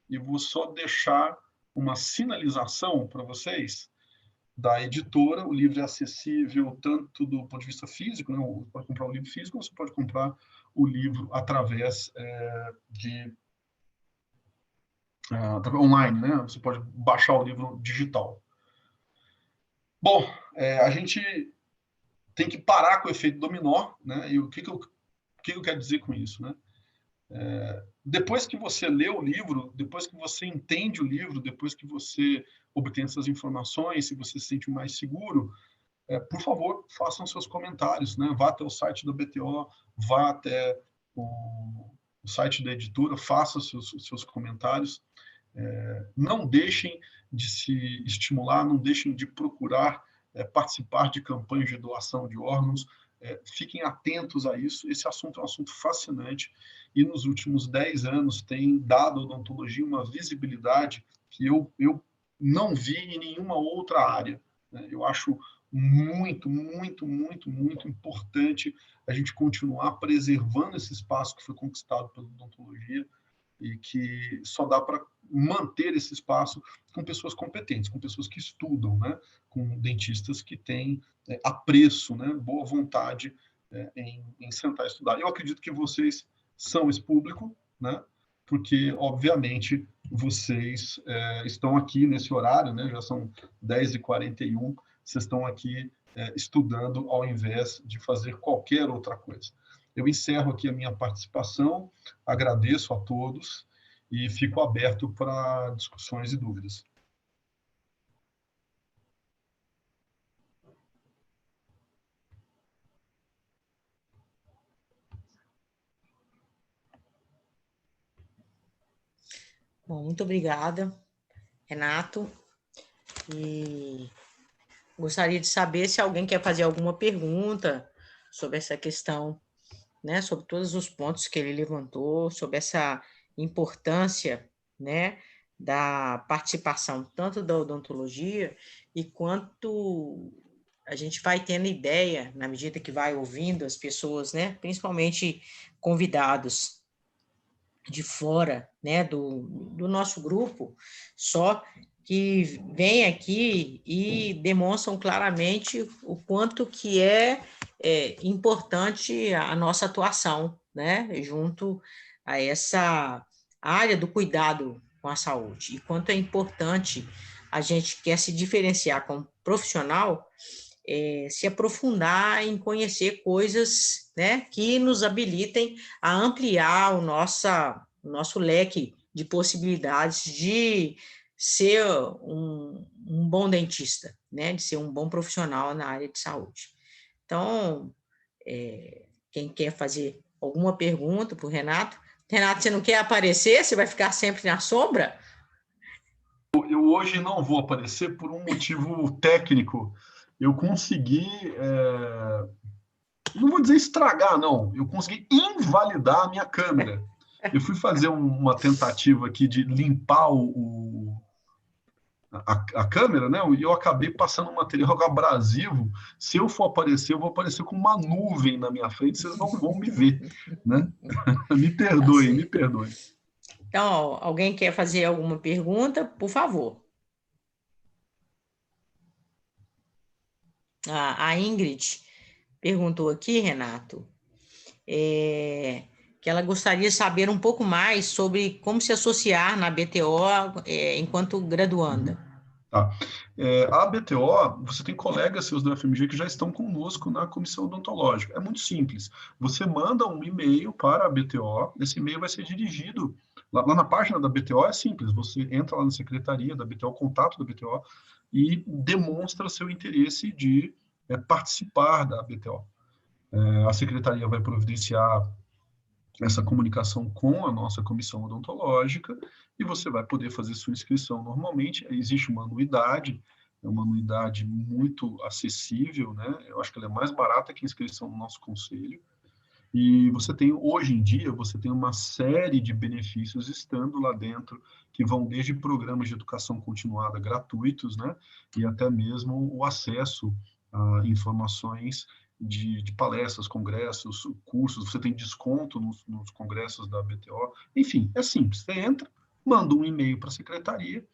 e vou só deixar uma sinalização para vocês da editora. O livro é acessível tanto do ponto de vista físico, né? Você pode comprar o livro físico, ou você pode comprar o livro através de online, né? Você pode baixar o livro digital. Bom, a gente tem que parar com o efeito dominó, né? E o que eu quero dizer com isso, né? Depois que você lê o livro, depois que você entende o livro, depois que você obtém essas informações, se você se sente mais seguro, por favor, façam seus comentários, né? Vá até o site do BTO, vá até o site da editora, faça seus comentários. Não deixem de se estimular, não deixem de procurar participar de campanhas de doação de órgãos. Fiquem atentos a isso. Esse assunto é um assunto fascinante e nos últimos 10 anos tem dado à odontologia uma visibilidade que eu não vi em nenhuma outra área, né? Eu acho muito, muito, muito, muito importante a gente continuar preservando esse espaço que foi conquistado pela odontologia e que só dá para manter esse espaço com pessoas competentes, com pessoas que estudam, né? Com dentistas que têm apreço, né? Boa vontade em sentar e estudar. Eu acredito que vocês são esse público, né? porque, obviamente, vocês estão aqui nesse horário, né? Já são 10h41, vocês estão aqui estudando ao invés de fazer qualquer outra coisa. Eu encerro aqui a minha participação, agradeço a todos e fico aberto para discussões e dúvidas. Bom, muito obrigada, Renato. E gostaria de saber se alguém quer fazer alguma pergunta sobre essa questão, né, sobre todos os pontos que ele levantou, sobre essa importância, né, da participação tanto da odontologia e quanto a gente vai tendo ideia, na medida que vai ouvindo as pessoas, né, principalmente convidados de fora, né, do nosso grupo, só que vêm aqui e demonstram claramente o quanto que é importante a nossa atuação, né, junto a essa área do cuidado com a saúde, e quanto é importante a gente quer se diferenciar como profissional, se aprofundar em conhecer coisas, né, que nos habilitem a ampliar o nosso leque de possibilidades de ser um bom dentista, né, de ser um bom profissional na área de saúde. Então, quem quer fazer alguma pergunta para o Renato? Renato, você não quer aparecer? Você vai ficar sempre na sombra? Eu hoje não vou aparecer por um motivo técnico. Eu consegui, não vou dizer estragar, não. Eu consegui invalidar a minha câmera. Eu fui fazer uma tentativa aqui de limpar a câmera, né? E eu acabei passando um material abrasivo. Se eu for aparecer, eu vou aparecer com uma nuvem na minha frente, vocês não vão me ver, né? Me Tá perdoem, me certo. perdoem. Então, alguém quer fazer alguma pergunta? Por favor. A Ingrid perguntou aqui, Renato, que ela gostaria de saber um pouco mais sobre como se associar na BTO enquanto graduanda. Tá. A BTO, você tem colegas seus do FMG que já estão conosco na comissão odontológica. É muito simples. Você manda um e-mail para a BTO, esse e-mail vai ser dirigido. Lá na página da BTO é simples, você entra lá na secretaria da BTO, contato da BTO, e demonstra seu interesse de participar da BTO. A secretaria vai providenciar essa comunicação com a nossa comissão odontológica e você vai poder fazer sua inscrição normalmente. Existe uma anuidade, é uma anuidade muito acessível, né? Eu acho que ela é mais barata que a inscrição no nosso conselho. E você tem, hoje em dia, você tem uma série de benefícios estando lá dentro, que vão desde programas de educação continuada gratuitos, né? E até mesmo o acesso a informações de palestras, congressos, cursos, você tem desconto nos congressos da BTO. Enfim, é simples. Você entra, manda um e-mail para a secretaria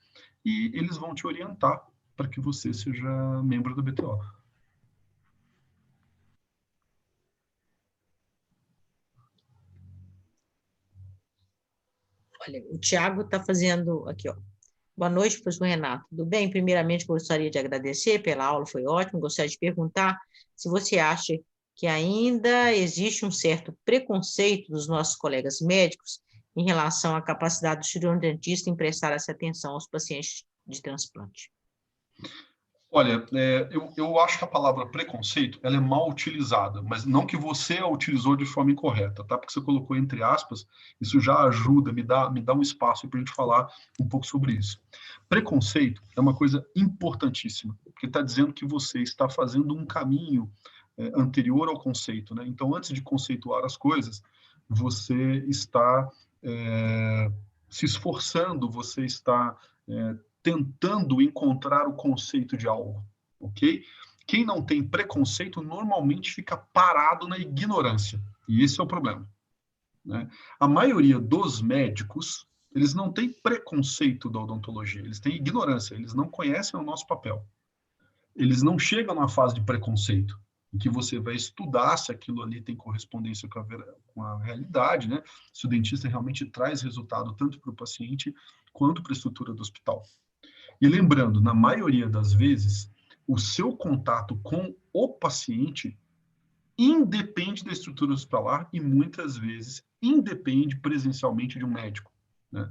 e eles vão te orientar para que você seja membro da BTO. Olha, o Tiago está fazendo aqui, ó. Boa noite, professor Renato. Tudo bem? Primeiramente, gostaria de agradecer pela aula, foi ótimo. Gostaria de perguntar se você acha que ainda existe um certo preconceito dos nossos colegas médicos em relação à capacidade do cirurgião dentista em prestar essa atenção aos pacientes de transplante. Olha, eu acho que a palavra preconceito ela é mal utilizada, mas não que você a utilizou de forma incorreta, tá? Porque você colocou entre aspas, isso já ajuda, me dá um espaço para a gente falar um pouco sobre isso. Preconceito é uma coisa importantíssima, porque está dizendo que você está fazendo um caminho anterior ao conceito, né? Então, antes de conceituar as coisas, você está se esforçando, você está tentando encontrar o conceito de algo, ok? Quem não tem preconceito normalmente fica parado na ignorância, e esse é o problema, né? A maioria dos médicos, eles não têm preconceito da odontologia, eles têm ignorância, eles não conhecem o nosso papel. Eles não chegam na fase de preconceito, em que você vai estudar se aquilo ali tem correspondência com a realidade, né? Se o dentista realmente traz resultado tanto para o paciente quanto para a estrutura do hospital. E lembrando, na maioria das vezes, o seu contato com o paciente independe da estrutura hospitalar e muitas vezes independe presencialmente de um médico, né?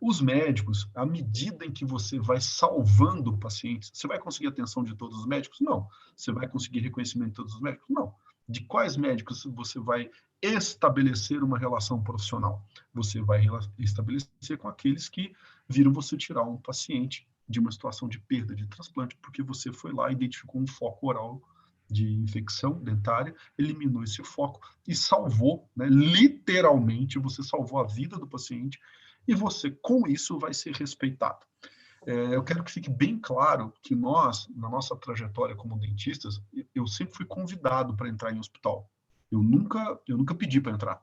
Os médicos, à medida em que você vai salvando pacientes, você vai conseguir atenção de todos os médicos? Não. Você vai conseguir reconhecimento de todos os médicos? Não. De quais médicos você vai estabelecer uma relação profissional? Você vai estabelecer com aqueles que viram você tirar um paciente de uma situação de perda de transplante, porque você foi lá e identificou um foco oral de infecção dentária, eliminou esse foco e salvou, né, literalmente, você salvou a vida do paciente e você, com isso, vai ser respeitado. Eu quero que fique bem claro que nós, na nossa trajetória como dentistas, eu sempre fui convidado para entrar em hospital. Eu nunca pedi para entrar.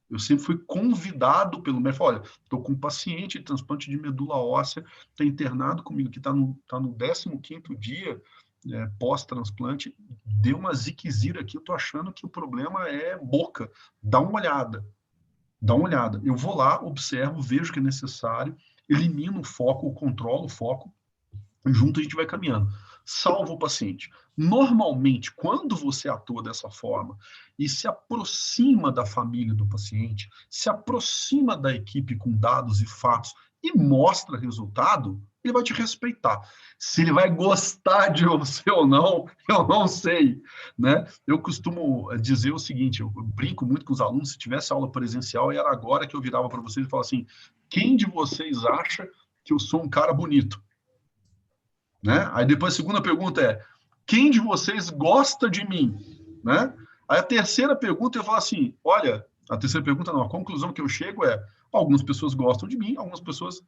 Eu sempre fui convidado pelo médico. Olha, estou com um paciente de transplante de medula óssea, está internado comigo, que está no 15º dia pós-transplante, deu uma ziquezira aqui, eu estou achando que o problema é boca. Dá uma olhada. Dá uma olhada. Eu vou lá, observo, vejo que é necessário, elimino o foco, controlo o foco, e junto a gente vai caminhando. Salva o paciente. Normalmente, quando você atua dessa forma e se aproxima da família do paciente, se aproxima da equipe com dados e fatos e mostra resultado, ele vai te respeitar. Se ele vai gostar de você ou não, eu não sei, né? Eu costumo dizer o seguinte, eu brinco muito com os alunos, se tivesse aula presencial, era agora que eu virava para vocês e falava assim, quem de vocês acha que eu sou um cara bonito? Né? Aí depois a segunda pergunta é, quem de vocês gosta de mim? Né? Aí a terceira pergunta eu falo assim, olha, a terceira pergunta não, a conclusão que eu chego é, algumas pessoas gostam de mim, algumas pessoas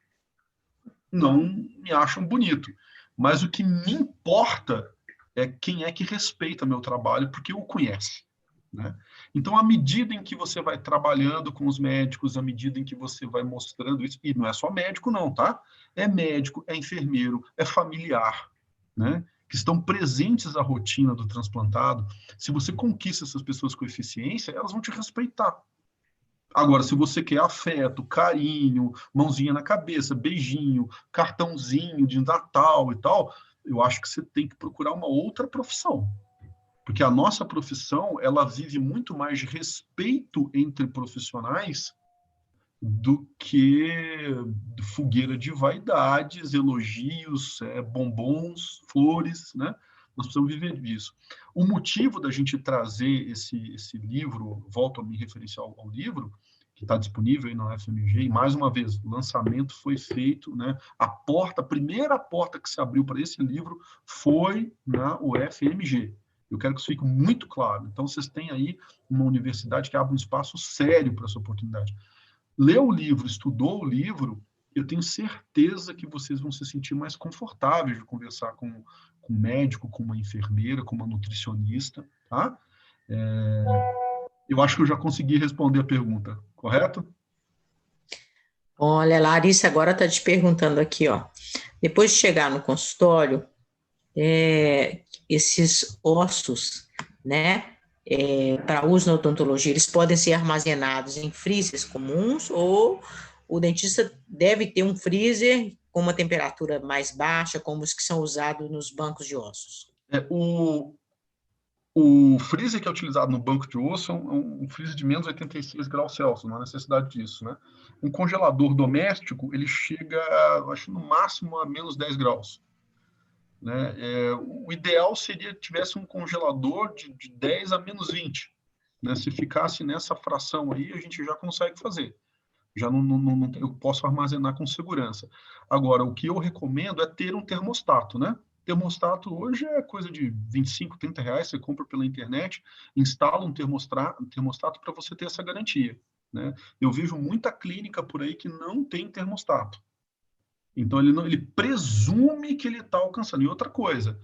não me acham bonito. Mas o que me importa é quem é que respeita meu trabalho, porque o conhece. Né? Então, à medida em que você vai trabalhando com os médicos, à medida em que você vai mostrando isso, e não é só médico, não, tá? É médico, é enfermeiro, é familiar, né? Que estão presentes à rotina do transplantado. Se você conquista essas pessoas com eficiência, elas vão te respeitar. Agora, se você quer afeto, carinho, mãozinha na cabeça, beijinho, cartãozinho de Natal e tal, eu acho que você tem que procurar uma outra profissão. Porque a nossa profissão, ela vive muito mais de respeito entre profissionais do que fogueira de vaidades, elogios, bombons, flores, né? Nós precisamos viver disso. O motivo da gente trazer esse livro, volto a me referenciar ao livro, que está disponível aí na UFMG, e mais uma vez, o lançamento foi feito, né? A primeira porta que se abriu para esse livro foi na UFMG. Eu quero que isso fique muito claro. Então, vocês têm aí uma universidade que abre um espaço sério para essa oportunidade. Leu o livro, estudou o livro, eu tenho certeza que vocês vão se sentir mais confortáveis de conversar com um médico, com uma enfermeira, com uma nutricionista, tá? Eu acho que eu já consegui responder a pergunta, correto? Olha, Larissa agora está te perguntando aqui, ó. Depois de chegar no consultório, esses ossos, né, para uso na odontologia, eles podem ser armazenados em freezers comuns ou o dentista deve ter um freezer com uma temperatura mais baixa, como os que são usados nos bancos de ossos? O freezer que é utilizado no banco de osso é um freezer de menos 86 graus Celsius, não há necessidade disso, né? Um congelador doméstico, ele chega, acho, no máximo a menos 10 graus. Né? O ideal seria que tivesse um congelador de 10 a menos 20. Né? Se ficasse nessa fração aí, a gente já consegue fazer. Já não eu posso armazenar com segurança. Agora, o que eu recomendo é ter um termostato, né? Termostato hoje é coisa de 25, 30 reais, você compra pela internet, instala um termostato para você ter essa garantia. Né? Eu vejo muita clínica por aí que não tem termostato. Então, ele presume que ele está alcançando. E outra coisa,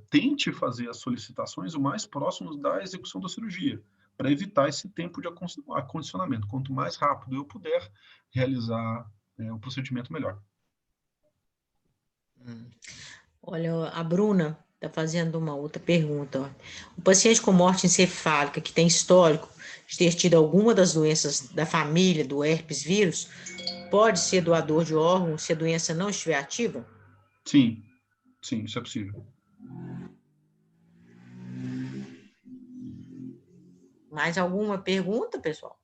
tente fazer as solicitações o mais próximos da execução da cirurgia, para evitar esse tempo de acondicionamento. Quanto mais rápido eu puder realizar o procedimento, melhor. Olha, a Bruna está fazendo uma outra pergunta. Ó. O paciente com morte encefálica que tem histórico de ter tido alguma das doenças da família do herpes vírus, pode ser doador de órgão se a doença não estiver ativa? Sim, sim, isso é possível. Mais alguma pergunta, pessoal?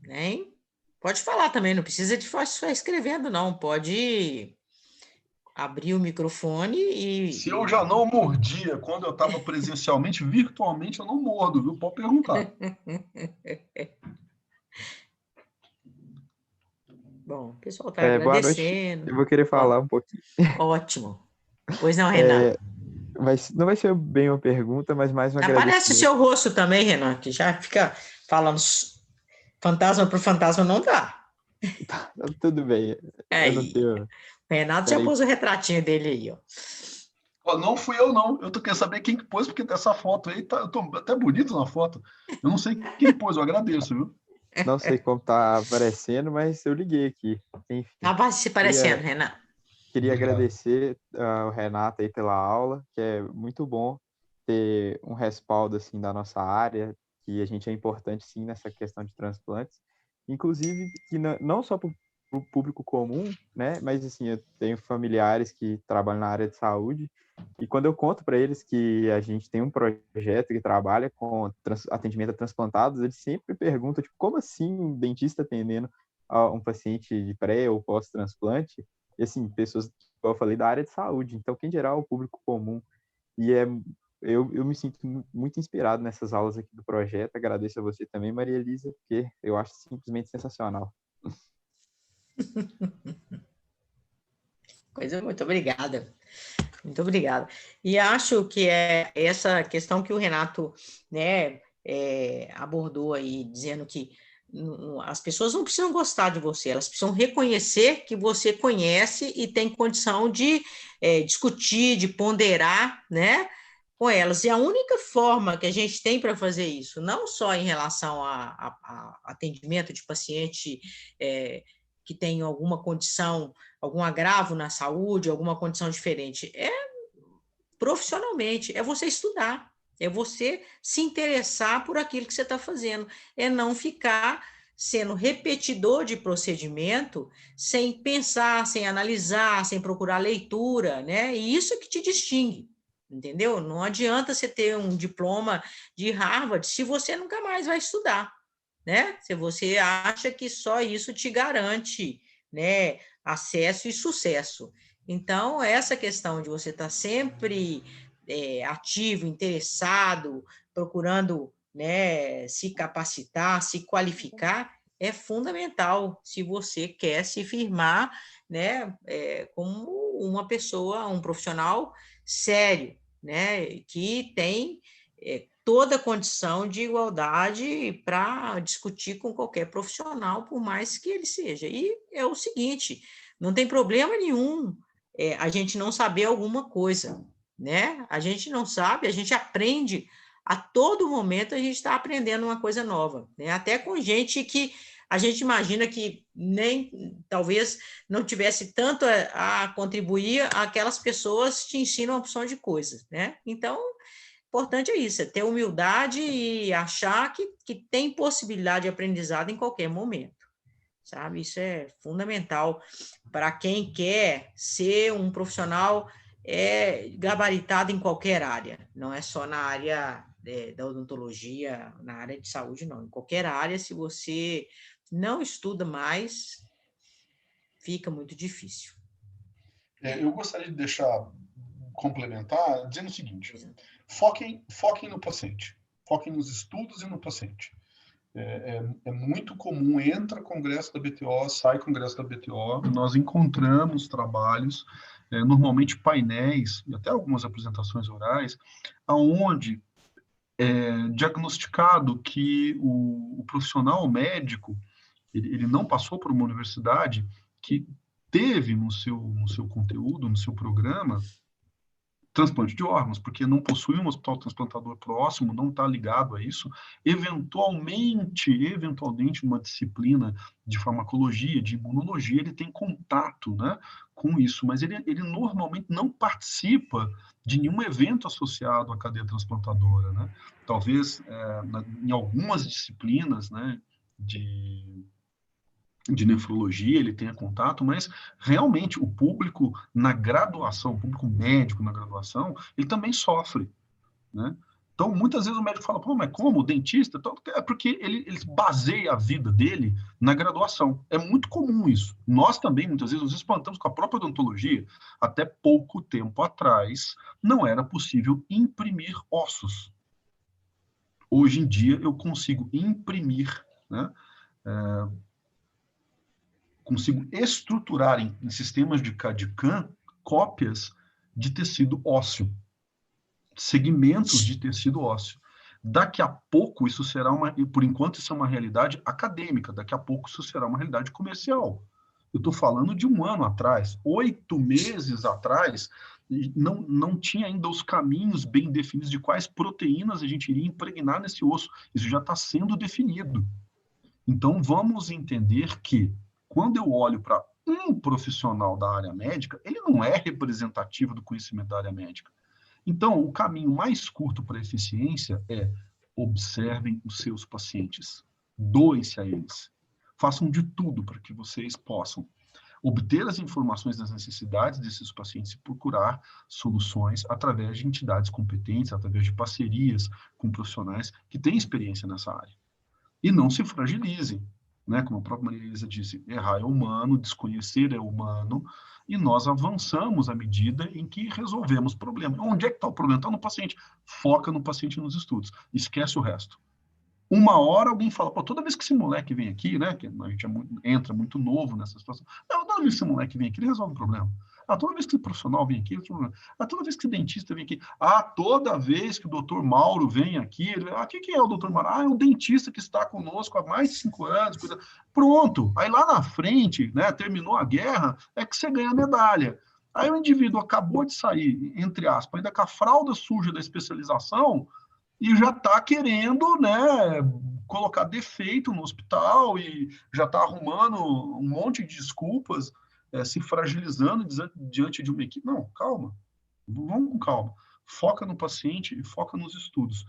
Hein? Pode falar também, não precisa de só escrevendo, não. Pode abrir o microfone Se eu já não mordia quando eu estava presencialmente, virtualmente eu não mordo, viu? Pode perguntar. Bom, o pessoal está Boa noite. agradecendo. Eu vou querer falar um pouquinho. Ótimo. Pois não, Renato. Não vai ser bem uma pergunta, mas mais um Aparece o agradecimento. seu rosto também, Renato, que já fica falando fantasma para fantasma, não dá. Tá, tudo bem. Eu não tenho... O Renato já Peraí. pôs o retratinho dele aí, ó. Ó, não fui eu, não. Eu tô querendo saber quem que pôs, porque dessa foto aí, eu tô até bonito na foto. Eu não sei quem pôs, eu agradeço, viu? Não sei como tá aparecendo, mas eu liguei aqui. Enfim, Tá se parecendo, Renato. queria Obrigado. agradecer ao Renato aí pela aula, que é muito bom ter um respaldo assim da nossa área, que a gente é importante sim nessa questão de transplantes, inclusive que não só para o público comum, né, mas assim, eu tenho familiares que trabalham na área de saúde, e quando eu conto para eles que a gente tem um projeto que trabalha com atendimento a transplantados, eles sempre perguntam, tipo, como assim um dentista atendendo a um paciente de pré ou pós-transplante? E assim, pessoas, como eu falei, da área de saúde. Então, quem geral é o público comum. E eu me sinto muito inspirado nessas aulas aqui do projeto. Agradeço a você também, Maria Elisa, porque eu acho simplesmente sensacional. Muito obrigada. Muito obrigada. E acho que é essa questão que o Renato, né, abordou aí, dizendo que as pessoas não precisam gostar de você, elas precisam reconhecer que você conhece e tem condição de discutir, de ponderar, né, com elas. E a única forma que a gente tem para fazer isso, não só em relação a atendimento de paciente que tem alguma condição, algum agravo na saúde, alguma condição diferente, profissionalmente, é você estudar, é você se interessar por aquilo que você está fazendo, é não ficar sendo repetidor de procedimento sem pensar, sem analisar, sem procurar leitura, né? E isso é que te distingue, entendeu? Não adianta você ter um diploma de Harvard se você nunca mais vai estudar, né? Se você acha que só isso te garante, né, acesso e sucesso. Então, essa questão de você estar sempre ativo, interessado, procurando, né, se capacitar, se qualificar, é fundamental se você quer se firmar, né, como uma pessoa, um profissional sério, né, que tem toda a condição de igualdade para discutir com qualquer profissional, por mais que ele seja. E é o seguinte, não tem problema nenhum a gente não saber alguma coisa, né? A gente não sabe, a gente aprende a todo momento, a gente está aprendendo uma coisa nova, né? Até com gente que a gente imagina que nem talvez não tivesse tanto a contribuir, aquelas pessoas te ensinam uma opção de coisas, né? Então, importante é isso, é ter humildade e achar que tem possibilidade de aprendizado em qualquer momento, sabe? Isso é fundamental para quem quer ser um profissional gabaritado em qualquer área, não é só na área da odontologia, na área de saúde, não. Em qualquer área, se você não estuda mais, fica muito difícil. Eu gostaria de complementar dizendo o seguinte: foquem no paciente, foquem nos estudos e no paciente. É muito comum, entra congresso da BTO, sai congresso da BTO, nós encontramos trabalhos, normalmente painéis e até algumas apresentações orais, aonde é diagnosticado que o profissional médico ele não passou por uma universidade que teve no seu conteúdo, no seu programa, transplante de órgãos, porque não possui um hospital transplantador próximo, não está ligado a isso. Eventualmente, uma disciplina de farmacologia, de imunologia, ele tem contato, né, com isso, mas ele normalmente não participa de nenhum evento associado à cadeia transplantadora, né? Talvez em algumas disciplinas, né, de nefrologia, ele tenha contato, mas realmente o público na graduação, o público médico na graduação, ele também sofre, né? Então, muitas vezes o médico fala, pô, mas como? O dentista? É porque ele baseia a vida dele na graduação. É muito comum isso. Nós também, muitas vezes, nos espantamos com a própria odontologia. Até pouco tempo atrás, não era possível imprimir ossos. Hoje em dia, eu consigo imprimir, né? Consigo estruturar em sistemas de CAD/CAM cópias de tecido ósseo, segmentos de tecido ósseo. Daqui a pouco isso será por enquanto isso é uma realidade acadêmica, daqui a pouco isso será uma realidade comercial. Eu estou falando de 1 ano atrás, 8 meses atrás, não tinha ainda os caminhos bem definidos de quais proteínas a gente iria impregnar nesse osso. Isso já está sendo definido. Então, vamos entender que, quando eu olho para um profissional da área médica, ele não é representativo do conhecimento da área médica. Então, o caminho mais curto para a eficiência é observem os seus pacientes, doem-se a eles, façam de tudo para que vocês possam obter as informações das necessidades desses pacientes e procurar soluções através de entidades competentes, através de parcerias com profissionais que têm experiência nessa área. E não se fragilizem, né? Como a própria Maria Elisa disse, errar é humano, desconhecer é humano, e nós avançamos à medida em que resolvemos o problema. Onde é que está o problema? Está no paciente. Foca no paciente e nos estudos. Esquece o resto. Uma hora alguém fala, pô, toda vez que esse moleque vem aqui, né, que a gente entra muito novo nessa situação, não, toda vez que esse moleque vem aqui, ele resolve o problema. Ah, toda vez que esse profissional vem aqui, ah, toda vez que esse dentista vem aqui, ah, toda vez que o doutor Mauro vem aqui, quem é o doutor Mauro? Ah, é um dentista que está conosco há mais de 5 anos. Pronto, aí lá na frente, né, terminou a guerra, é que você ganha a medalha. Aí o indivíduo acabou de sair, entre aspas, ainda com a fralda suja da especialização, e já está querendo, né, colocar defeito no hospital e já está arrumando um monte de desculpas, se fragilizando diante de uma equipe. Não, calma, vamos com calma. Foca no paciente e foca nos estudos.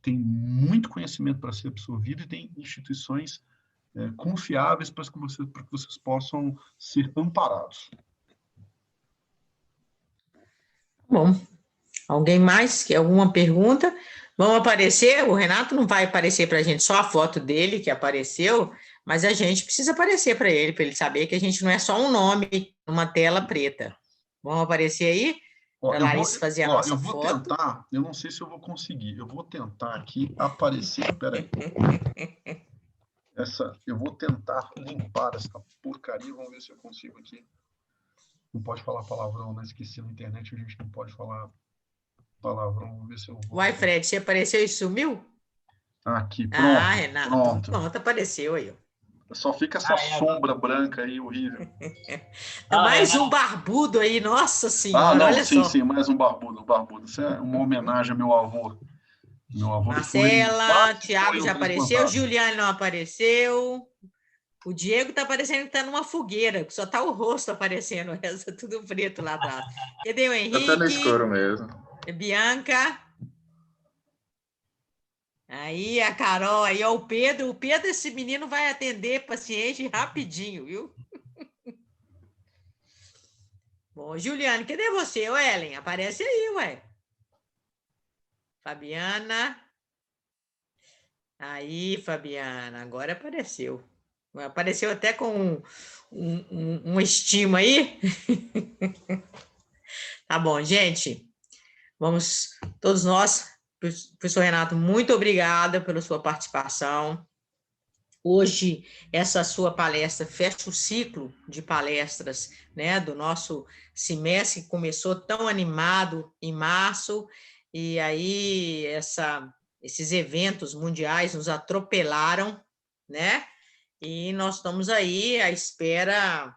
Tem muito conhecimento para ser absorvido e tem instituições confiáveis para que vocês possam ser amparados. Bom, alguém mais? Quer alguma pergunta? Vão aparecer, o Renato não vai aparecer para a gente só a foto dele que apareceu, mas a gente precisa aparecer para ele saber que a gente não é só um nome numa tela preta. Vão aparecer aí? Para a Larissa fazer a nossa foto. Eu vou tentar, eu não sei se eu vou conseguir, eu vou tentar aqui aparecer, peraí. Eu vou tentar limpar essa porcaria, vamos ver se eu consigo aqui. Não pode falar palavrão, né? Esqueci na internet, a gente não pode falar palavrão, vamos ver se eu vou. Uai, Fred, você apareceu e sumiu? Aqui, pronto. Renato, pronto, apareceu aí. Só fica essa sombra branca aí, horrível. Mais um barbudo aí, nossa senhora, não, olha sim, só. sim, mais um barbudo. Isso é uma homenagem ao meu avô. Marcela, Thiago já apareceu, Juliane não apareceu. O Diego tá parecendo que tá numa fogueira, que só tá o rosto aparecendo, essa tudo preto lá atrás. Cadê o Henrique? Tá no escuro mesmo. Bianca. Aí a Carol, aí ó, o Pedro, esse menino vai atender paciente rapidinho, viu? Bom, Juliane, cadê você, Ellen? Aparece aí, ué. Fabiana. Aí, Fabiana, agora apareceu. Apareceu até com um estima aí. Tá bom, gente. Vamos, todos nós, professor Renato, muito obrigada pela sua participação. Hoje, essa sua palestra fecha o ciclo de palestras, né, do nosso semestre, que começou tão animado em março, e aí esses eventos mundiais nos atropelaram, né? E nós estamos aí à espera,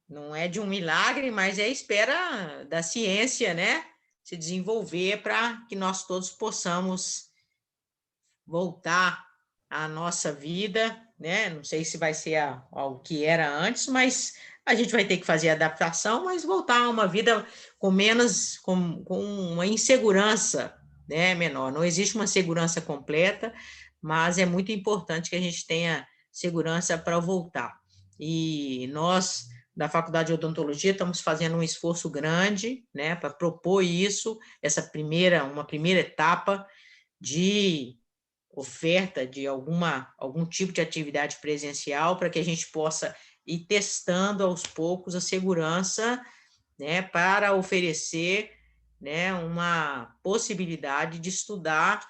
não é de um milagre, mas é à espera da ciência, né? se desenvolver para que nós todos possamos voltar à nossa vida, né? Não sei se vai ser ao que era antes, mas a gente vai ter que fazer adaptação, mas voltar a uma vida com menos, com uma insegurança, né, menor. Não existe uma segurança completa, mas é muito importante que a gente tenha segurança para voltar. E nós, da Faculdade de Odontologia, estamos fazendo um esforço grande, né, para propor isso, uma primeira etapa de oferta de algum tipo de atividade presencial para que a gente possa ir testando aos poucos a segurança, né, para oferecer, né, uma possibilidade de estudar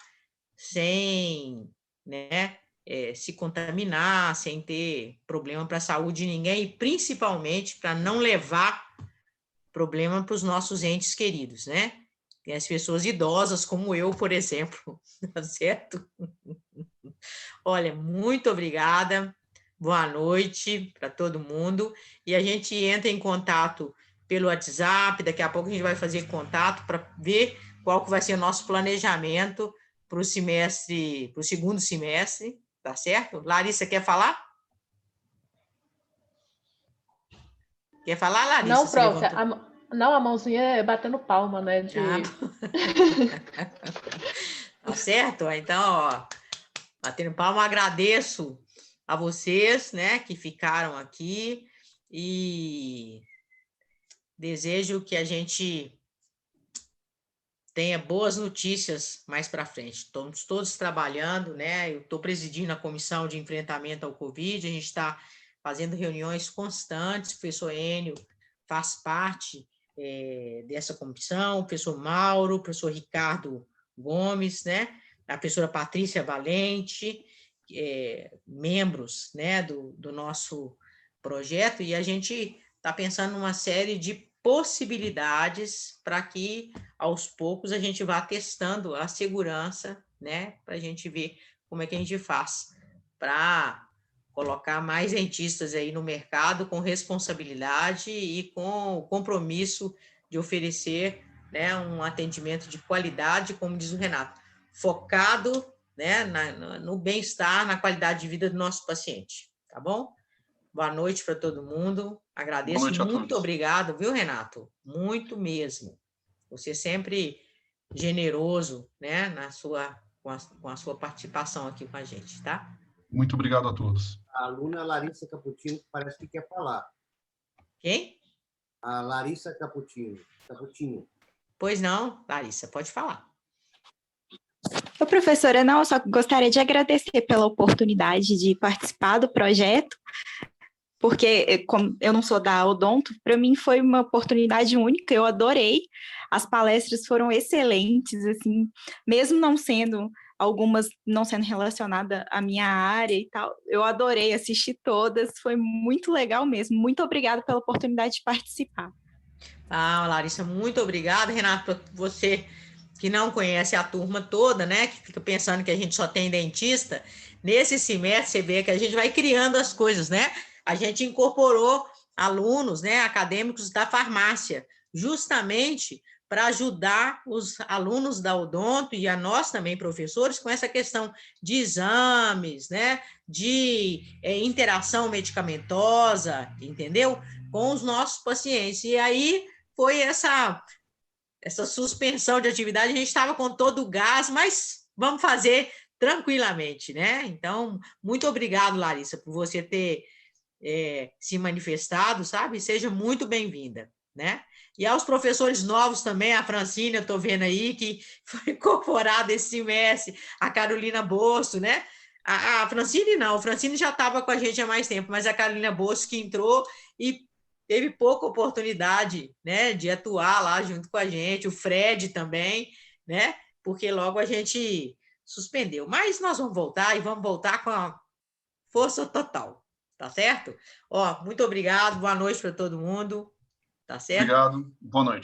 sem, né, se contaminar, sem ter problema para a saúde de ninguém e principalmente para não levar problema para os nossos entes queridos, né? Tem as pessoas idosas, como eu, por exemplo, tá certo? Olha, muito obrigada, boa noite para todo mundo, e a gente entra em contato pelo WhatsApp, daqui a pouco a gente vai fazer contato para ver qual que vai ser o nosso planejamento para o semestre, para o segundo semestre, tá certo? Larissa, quer falar? Quer falar, Larissa? Não, Você prof, levantou? não, a mãozinha é batendo palma, né? Tá certo? Então, ó, batendo palma, agradeço a vocês, né, que ficaram aqui e desejo que a gente tenha boas notícias mais para frente. Estamos todos trabalhando, né? Eu estou presidindo a comissão de enfrentamento ao Covid, a gente está fazendo reuniões constantes, o professor Enio faz parte dessa comissão, o professor Mauro, o professor Ricardo Gomes, né? A professora Patrícia Valente, membros, né, do nosso projeto, e a gente está pensando numa série de possibilidades para que, aos poucos, a gente vá testando a segurança, né, para a gente ver como é que a gente faz para colocar mais dentistas aí no mercado com responsabilidade e com o compromisso de oferecer, né, um atendimento de qualidade, como diz o Renato, focado, né, no bem-estar, na qualidade de vida do nosso paciente, tá bom? Boa noite para todo mundo. Agradeço. Boa noite a Muito todos. obrigado, viu, Renato? Muito mesmo. Você sempre generoso, né, com a sua participação aqui com a gente, tá? Muito obrigado a todos. A aluna Larissa Caputino parece que quer falar. Quem? A Larissa Caputino. Pois não, Larissa, pode falar. Ô, professora, não, eu só gostaria de agradecer pela oportunidade de participar do projeto, porque como eu não sou da Odonto, para mim foi uma oportunidade única, eu adorei, as palestras foram excelentes, assim, mesmo não sendo, algumas não sendo relacionadas à minha área e tal, eu adorei assistir todas, foi muito legal mesmo, muito obrigada pela oportunidade de participar. Ah, Larissa, muito obrigada, Renato, você que não conhece a turma toda, né, que fica pensando que a gente só tem dentista, nesse semestre você vê que a gente vai criando as coisas, né? A gente incorporou alunos, né, acadêmicos da farmácia, justamente para ajudar os alunos da Odonto e a nós também, professores, com essa questão de exames, né, de interação medicamentosa, entendeu? Com os nossos pacientes. E aí foi essa suspensão de atividade, a gente estava com todo o gás, mas vamos fazer tranquilamente, né? Então, muito obrigado, Larissa, por você ter se manifestado, sabe? Seja muito bem-vinda, né? E aos professores novos também, a Francine, eu estou vendo aí, que foi incorporada esse semestre, a Carolina Bosso, né? A Francine não, a Francine já estava com a gente há mais tempo, mas a Carolina Bosso que entrou e teve pouca oportunidade, né, de atuar lá junto com a gente, o Fred também, né, porque logo a gente suspendeu. Mas nós vamos voltar e vamos voltar com a força total, tá certo? Ó, muito obrigado, boa noite para todo mundo, tá certo? Obrigado, boa noite.